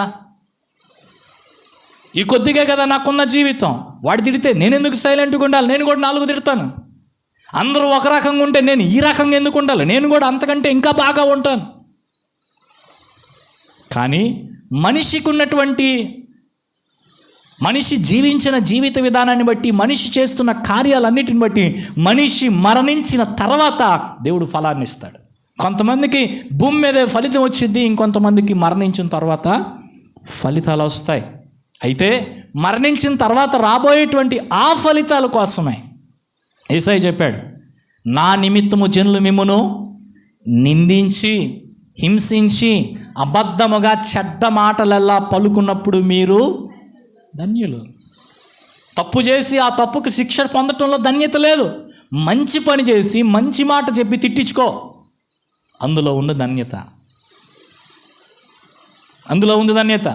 ఈ కొద్దిగా కదా నాకున్న జీవితం. వాడు తిడితే నేనెందుకు సైలెంట్గా ఉండాలి? నేను కూడా 4 తిడతాను. అందరూ ఒక రకంగా ఉంటే నేను ఈ రకంగా ఎందుకు ఉండాలి? నేను కూడా అంతకంటే ఇంకా బాగా ఉంటాను. కానీ మనిషికి ఉన్నటువంటి, మనిషి జీవించిన జీవిత విధానాన్ని బట్టి, మనిషి చేస్తున్న కార్యాలన్నిటిని బట్టి మనిషి మరణించిన తర్వాత దేవుడు ఫలాన్ని ఇస్తాడు. కొంతమందికి భూమి మీదే ఫలితం వచ్చింది, ఇంకొంతమందికి మరణించిన తర్వాత ఫలితాలు వస్తాయి. అయితే మరణించిన తర్వాత రాబోయేటువంటి ఆ ఫలితాల కోసమే యేసయ్య చెప్పాడు, నా నిమిత్తము జనులు మిమ్మును నిందించి, హింసించి, అబద్ధముగా చెడ్డ మాటలెల్లా పలుకున్నప్పుడు మీరు ధన్యులు. తప్పు చేసి ఆ తప్పుకు శిక్ష పొందటంలో ధన్యత లేదు. మంచి పని చేసి మంచి మాట చెప్పి తిట్టించుకో, అందులో ఉన్న ధన్యత. అందులో ఉంది ధన్యత.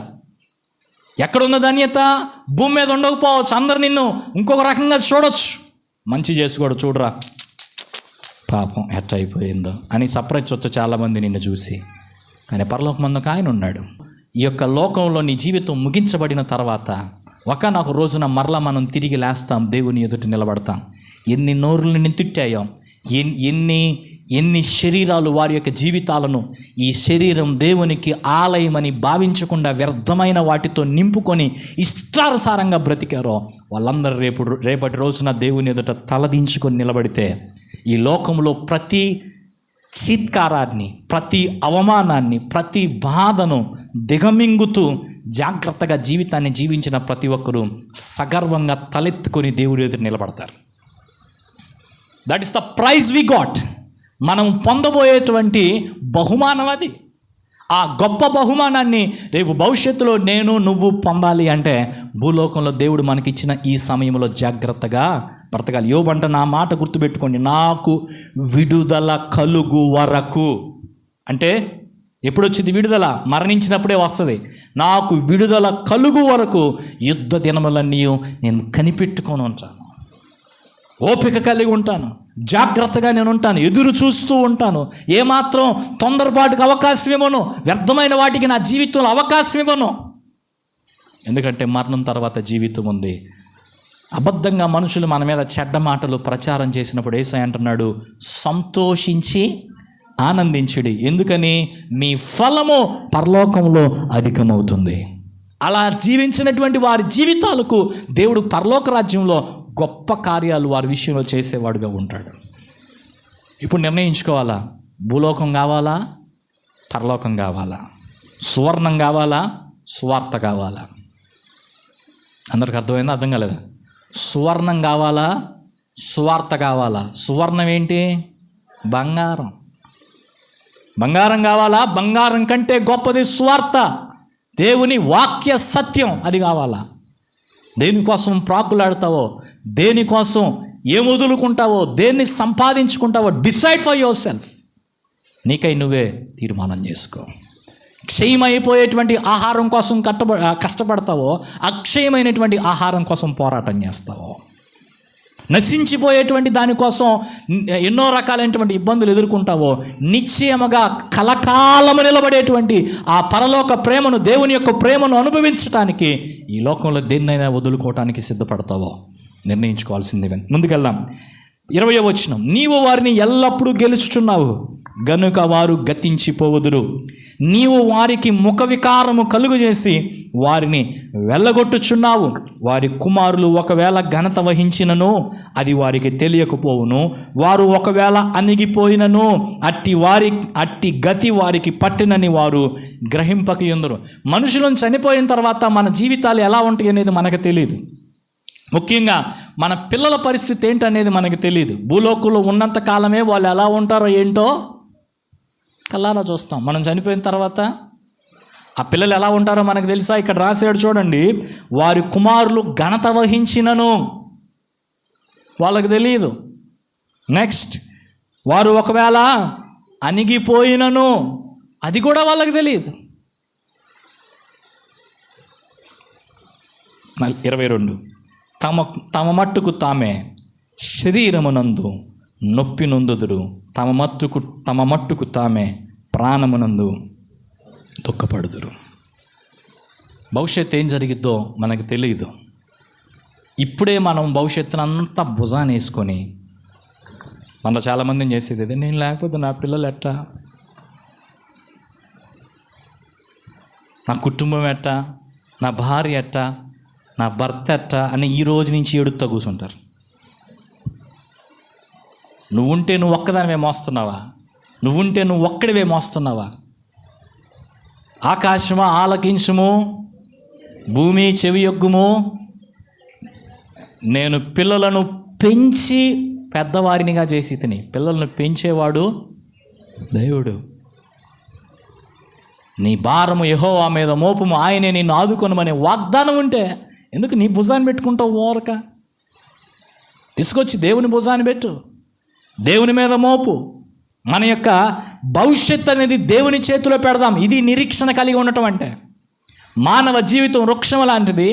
ఎక్కడున్న ధన్యత? భూమి మీద ఉండకపోవచ్చు, అందరు నిన్ను ఇంకొక రకంగా చూడొచ్చు. మంచి చేసుకోడు, చూడరా పాపం ఎట్ట అయిపోయిందో అని సపరించవచ్చు చాలామంది నిన్ను చూసి. కానీ పరలోకమందుకు ఆయన ఉన్నాడు. ఈ యొక్క లోకంలో నీ జీవితం ముగించబడిన తర్వాత ఒకనొక రోజున మరలా మనం తిరిగి లేస్తాం, దేవుని ఎదుట నిలబడతాం. ఎన్ని నోరులు నిన్ను తిట్టాయో, ఎన్ని శరీరాలు వారి యొక్క జీవితాలను ఈ శరీరం దేవునికి ఆలయమని భావించకుండా వ్యర్థమైన వాటితో నింపుకొని ఇష్టానుసారంగా బ్రతికారో వాళ్ళందరూ రేపటి రోజున దేవుని ఎదుట తలదించుకొని నిలబడితే ఈ లోకంలో ప్రతి చీత్కారాన్ని, ప్రతి అవమానాన్ని, ప్రతి బాధను దిగమింగుతూ జాగ్రత్తగా జీవితాన్ని జీవించిన ప్రతి ఒక్కరూ సగర్వంగా తలెత్తుకొని దేవుడి ఎదుట నిలబడతారు. That is the prize we got. మనం పొందబోయేటువంటి బహుమానం అది. ఆ గొప్ప బహుమానాన్ని రేపు భవిష్యత్తులో నేను నువ్వు పొందాలి అంటే భూలోకంలో దేవుడు మనకిచ్చిన ఈ సమయంలో జాగ్రత్తగా బ్రతకాలి. యోబంట నా మాట గుర్తుపెట్టుకోండి, నాకు విడుదల కలుగు వరకు. అంటే ఎప్పుడు వచ్చింది విడుదల? మరణించినప్పుడే వస్తుంది. నాకు విడుదల కలుగు వరకు యుద్ధ దినములన్నీ నేను కనిపెట్టుకొని ఉంటాను, ఓపిక కలిగి ఉంటాను, జాగ్రత్తగా నేను ఉంటాను, ఎదురు చూస్తూ ఉంటాను. ఏమాత్రం తొందరపాటుకు అవకాశం ఇవ్వను, వ్యర్థమైన వాటికి నా జీవితంలో అవకాశం ఇవ్వను. ఎందుకంటే మరణం తర్వాత జీవితం ఉంది. అబద్ధంగా మనుషులు మన మీద చెడ్డ మాటలు ప్రచారం చేసినప్పుడు యేసయ్య అంటున్నాడు, సంతోషించి ఆనందించుడి, ఎందుకని మీ ఫలము పరలోకంలో అధికమవుతుంది. అలా జీవించినటువంటి వారి జీవితాలకు దేవుడు పరలోక రాజ్యంలో గొప్ప కార్యాలు వారి విషయంలో చేసేవాడుగా ఉంటాడు. ఇప్పుడు నిర్ణయించుకోవాలా, భూలోకం కావాలా, పరలోకం కావాలా, సువర్ణం కావాలా, సువార్త కావాలా? అందరికి అర్థమైందా? అర్థం కాలేదా? సువర్ణం కావాలా, సువార్త కావాలా? సువర్ణం ఏంటి? బంగారం. బంగారం కావాలా? బంగారం కంటే గొప్పది సువార్త, దేవుని వాక్య సత్యం. అది కావాలా? దేనికోసం ప్రాకులాడతావో, దేనికోసం ఏం వదులుకుంటావో, దేన్ని సంపాదించుకుంటావో డిసైడ్ ఫర్ యువర్ సెల్ఫ్. నీకై నువ్వే తీర్మానం చేసుకో. క్షయమైపోయేటువంటి ఆహారం కోసం కష్టపడతావో, అక్షయమైనటువంటి ఆహారం కోసం పోరాటం చేస్తావో, నశించిపోయేటువంటి దానికోసం ఎన్నో రకాలైనటువంటి ఇబ్బందులు ఎదుర్కొంటావో, నిశ్చయముగా కలకాలము నిలబడేటువంటి ఆ పరలోక ప్రేమను, దేవుని యొక్క ప్రేమను అనుభవించడానికి ఈ లోకంలో దేన్నైనా వదులుకోవటానికి సిద్ధపడతావో నిర్ణయించుకోవాల్సింది. ముందుకెళ్దాం. 20వ వచనం, నీవు వారిని ఎల్లప్పుడూ గెలుచుచున్నావు, గనుక వారు గతించిపోవుదురు. నీవు వారికి ముఖ వికారము కలుగు చేసి వారిని వెళ్ళగొట్టుచున్నావు. వారి కుమారులు ఒకవేళ ఘనత వహించినను అది వారికి తెలియకపోవును. వారు ఒకవేళ అణిగిపోయినను అట్టి గతి వారికి పట్టినని వారు గ్రహింపకయుందురు. మనుషులను చనిపోయిన తర్వాత మన జీవితాలు ఎలా ఉంటాయి అనేది మనకు తెలియదు. ముఖ్యంగా మన పిల్లల పరిస్థితి ఏంటనేది మనకు తెలియదు. భూలోకంలో ఉన్నంత కాలమే వాళ్ళు ఎలా ఉంటారో ఏంటో కళ్ళారా చూస్తాం. మనం చనిపోయిన తర్వాత ఆ పిల్లలు ఎలా ఉంటారో మనకు తెలుసా? ఇక్కడ రాశాడు చూడండి, వారి కుమారులు ఘనత వహించినను వాళ్ళకి తెలియదు. నెక్స్ట్, వారు ఒకవేళ అణిగిపోయినను అది కూడా వాళ్ళకి తెలియదు. 22, తమ మట్టుకు తామే శరీరమునందు నొప్పి నొందుదురు, తమ మట్టుకు తామే ప్రాణమునందు దుఃఖపడుదురు. భవిష్యత్తు ఏం జరిగిద్దో మనకు తెలియదు. ఇప్పుడే మనం భవిష్యత్తును అంతా భుజాన్ని వేసుకొని, మనలో చాలామందిని చేసేది అదే, నేను లేకపోతే నా పిల్లలు ఎట్టా, నా కుటుంబం ఎట్టా, నా భార్య ఎట్టా, నా భర్త ఎట్టా అని ఈ రోజు నుంచి ఏడుస్తూ కూర్చుంటారు. నువ్వుంటే నువ్వు ఒక్కదానివే మోస్తున్నావా? నువ్వుంటే నువ్వు ఒక్కడివే మోస్తున్నావా? ఆకాశమా ఆలకించుము, భూమి చెవియొగ్గుము. నేను పిల్లలను పెంచి పెద్దవారినిగా చేసి తిని. పిల్లలను పెంచేవాడు దేవుడు. నీ భారము యెహోవా మీద మోపుము, ఆయనే నిన్ను ఆదుకొనమనే వాగ్దానం ఉంటే ఎందుకు నీ భుజాన్ని పెట్టుకుంటావు? ఓరక తీసుకొచ్చి దేవుని భుజాన్ని పెట్టు, దేవుని మీద మోపు. మన యొక్క భవిష్యత్తు అనేది దేవుని చేతిలో పెడదాం. ఇది నిరీక్షణ కలిగి ఉండటం అంటే. మానవ జీవితం వృక్షం లాంటిది.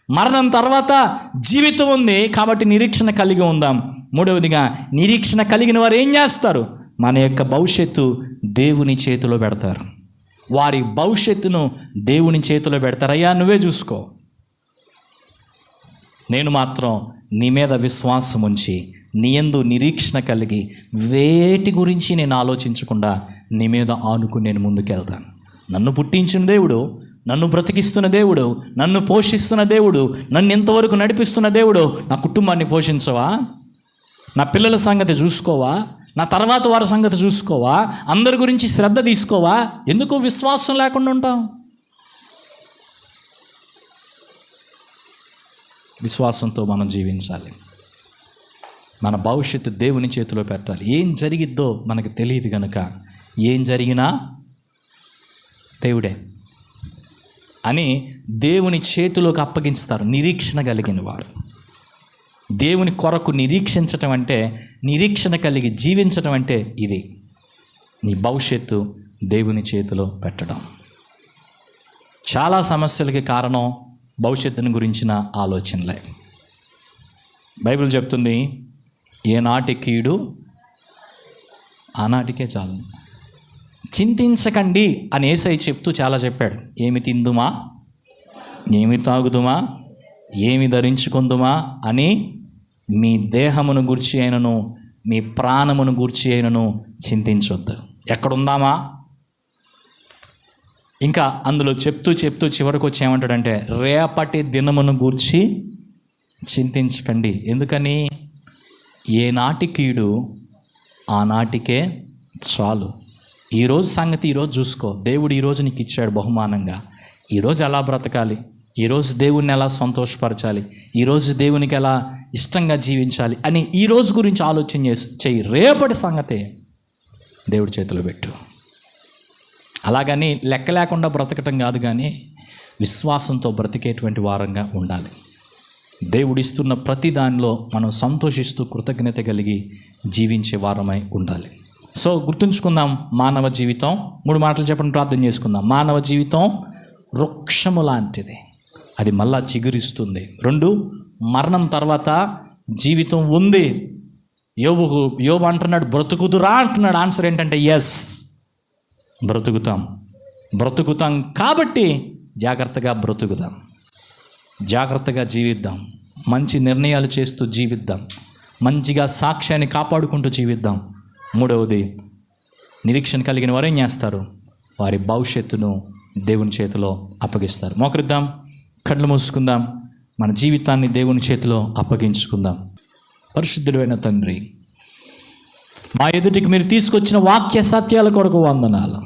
మరణం తర్వాత జీవితం ఉంది కాబట్టి నిరీక్షణ కలిగి ఉందాం. మూడవదిగా, నిరీక్షణ కలిగిన వారు ఏం చేస్తారు? మన యొక్క భవిష్యత్తు దేవుని చేతిలో పెడతారు. వారి భవిష్యత్తును దేవుని చేతిలో పెడతారు. అయ్యా నువ్వే చూసుకో, నేను మాత్రం నీ మీద విశ్వాసం ఉంచి నీ యందు నిరీక్షణ కలిగి వేటి గురించి నేను ఆలోచించకుండా నీ మీద ఆనుకుని నేను ముందుకెళ్తాను. నన్ను పుట్టించిన దేవుడు, నన్ను బ్రతికిస్తున్న దేవుడు, నన్ను పోషిస్తున్న దేవుడు, నన్ను ఇంతవరకు నడిపిస్తున్న దేవుడు, నా కుటుంబాన్ని పోషించవా? నా పిల్లల సంగతి చూసుకోవా? నా తర్వాత వారి సంగతి చూసుకోవా? అందరి గురించి శ్రద్ధ తీసుకోవా? ఎందుకు విశ్వాసం లేకుండా ఉంటాం? విశ్వాసంతో మనం జీవించాలి. మన భవిష్యత్తు దేవుని చేతిలో పెట్టాలి. ఏం జరిగిద్దో మనకు తెలియదు కనుక ఏం జరిగినా దేవుడే అని దేవుని చేతిలోకి అప్పగిస్తారు నిరీక్షణ కలిగిన వారు. దేవుని కొరకు నిరీక్షించటం అంటే, నిరీక్షణ కలిగి జీవించటం అంటే ఇది. నీ భవిష్యత్తు దేవుని చేతిలో పెట్టడం. చాలా సమస్యలకి కారణం భవిష్యత్తుని గురించిన ఆలోచనలే. బైబిల్ చెప్తుంది, ఏనాటి కీడు ఆనాటికే చాలు. చింతించకండి అని యేసయ్య చెప్తూ చాలా చెప్పాడు. ఏమి తిందుమా, ఏమి తాగుదుమా, ఏమి ధరించుకుందుమా అని మీ దేహమును గూర్చి అయినను మీ ప్రాణమును గూర్చి అయినను చింతించొద్దు. ఎక్కడుందామా? ఇంకా అందులో చెప్తూ చివరికి వచ్చి ఏమంటాడంటే, రేపటి దినమును గూర్చి చింతించకండి. ఎందుకని? ఏనాటి కీడు ఆనాటికే చాలు. ఈరోజు సంగతి ఈరోజు చూసుకో. దేవుడు ఈరోజు నీకు ఇచ్చాడు బహుమానంగా. ఈరోజు ఎలా బ్రతకాలి, ఈరోజు దేవుణ్ణి ఎలా సంతోషపరచాలి, ఈరోజు దేవునికి ఎలా ఇష్టంగా జీవించాలి అని ఈరోజు గురించి ఆలోచన చేయి. రేపటి సంగతే దేవుడి చేతిలో పెట్టు. అలాగని లెక్క లేకుండా బ్రతకటం కాదు, కానీ విశ్వాసంతో బ్రతికేటువంటి వారంగా ఉండాలి. దేవుడిస్తున్న ప్రతి దానిలో మనం సంతోషిస్తూ కృతజ్ఞత కలిగి జీవించే వారమై ఉండాలి. సో గుర్తుంచుకుందాం, మానవ జీవితం 3 మాటలు చెప్పండి, ప్రార్థన చేసుకుందాం. మానవ జీవితం వృక్షము లాంటిది, అది మళ్ళా చిగురిస్తుంది. 2, మరణం తర్వాత జీవితం ఉంది. యోబు అంటున్నాడు, బ్రతుకుదురా అంటున్నాడు. ఆన్సర్ ఏంటంటే ఎస్, బ్రతుకుతాం కాబట్టి జాగ్రత్తగా బ్రతుకుదాం, జాగ్రత్తగా జీవిద్దాం, మంచి నిర్ణయాలు చేస్తూ జీవిద్దాం, మంచిగా సాక్ష్యాన్ని కాపాడుకుంటూ జీవిద్దాం. 3వది, నిరీక్షణ కలిగిన వారు ఏం చేస్తారు? వారి భవిష్యత్తును దేవుని చేతిలో అప్పగిస్తారు. మోకరిద్దాం, కళ్ళు మూసుకుందాం, మన జీవితాన్ని దేవుని చేతిలో అప్పగించుకుందాం. పరిశుద్ధుడైన తండ్రి, మా ఎదుటికి మీరు తీసుకొచ్చిన వాక్య సత్యాల కొరకు వందనాలు.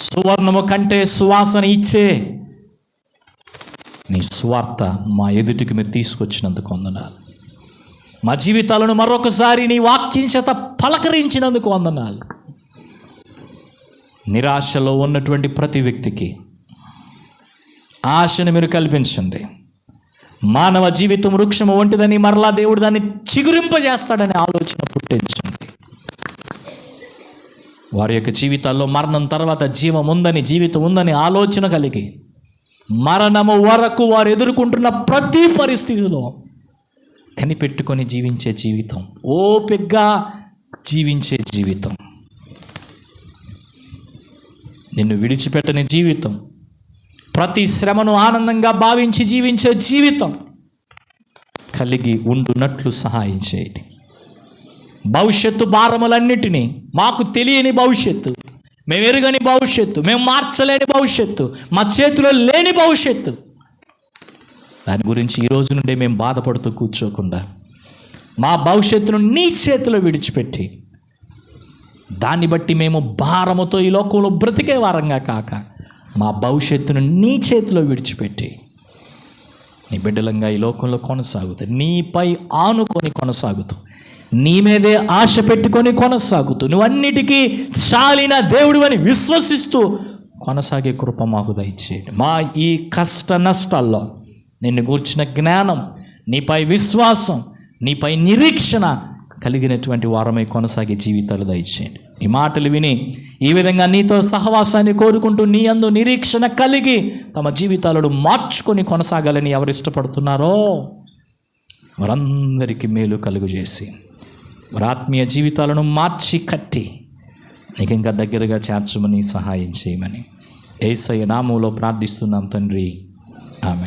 సువర్ణము కంటే సువాసన ఇచ్చే నీ స్వార్థ మా ఎదుటికి మీరు తీసుకొచ్చినందుకు వందనాలు. మా జీవితాలను మరొకసారి నీ వాక్యం చేత పలకరించినందుకు వందనాలు. నిరాశలో ఉన్నటువంటి ప్రతి వ్యక్తికి ఆశను మీరు కల్పించండి. మానవ జీవితం వృక్షము వంటిదని, మరలా దేవుడు దాన్ని చిగురింపజేస్తాడని ఆలోచన పుట్టించండి. వారి యొక్క జీవితాల్లో మరణం తర్వాత జీవం ఉందని, జీవితం ఉందని ఆలోచన కలిగి మరణము వరకు వారు ఎదుర్కొంటున్న ప్రతి పరిస్థితిలో కనిపెట్టుకొని జీవించే జీవితం, ఓపికగా జీవించే జీవితం, నిన్ను విడిచిపెట్టని జీవితం, ప్రతి శ్రమను ఆనందంగా భావించి జీవించే జీవితం కలిగి ఉండునట్లు సహాయం చేయండి. భవిష్యత్తు భారములన్నిటినీ, మాకు తెలియని భవిష్యత్తు, మేము ఎరుగని భవిష్యత్తు, మేము మార్చలేని భవిష్యత్తు, మా చేతిలో లేని భవిష్యత్తు, దాని గురించి ఈ రోజు నుండే మేము బాధపడుతూ కూర్చోకుండా మా భవిష్యత్తును నీ చేతిలో విడిచిపెట్టి దాన్ని బట్టి మేము భారముతో ఈ లోకంలో బ్రతికే వారంగా కాక మా భవిష్యత్తును నీ చేతిలో విడిచిపెట్టి నీ బిడ్డలంగా ఈ లోకంలో కొనసాగుతూ, నీపై ఆనుకొని కొనసాగుతూ, నీ మీదే ఆశ పెట్టుకొని కొనసాగుతూ, నువ్వు అన్నిటికీ చాలిన దేవుడు అని విశ్వసిస్తూ కొనసాగే కృప మాకు దయచేయండి. మా ఈ కష్ట నష్టాల్లో నిన్ను గూర్చిన జ్ఞానం, నీపై విశ్వాసం, నీపై నిరీక్షణ కలిగినటువంటి వారమై కొనసాగే జీవితాలు దయచేయండి. ఈ మాటలు విని ఈ విధంగా నీతో సహవాసాన్ని కోరుకుంటూ నీ యందు నిరీక్షణ కలిగి తమ జీవితాలను మార్చుకొని కొనసాగాలని ఎవరు ఇష్టపడుతున్నారో వారందరికీ మేలు కలుగజేసి వారి ఆత్మీయ జీవితాలను మార్చి కట్టి నీకు ఇంకా దగ్గరగా చేర్చమని సహాయం చేయమని యేసయ్య నామములో ప్రార్థిస్తున్నాం తండ్రి.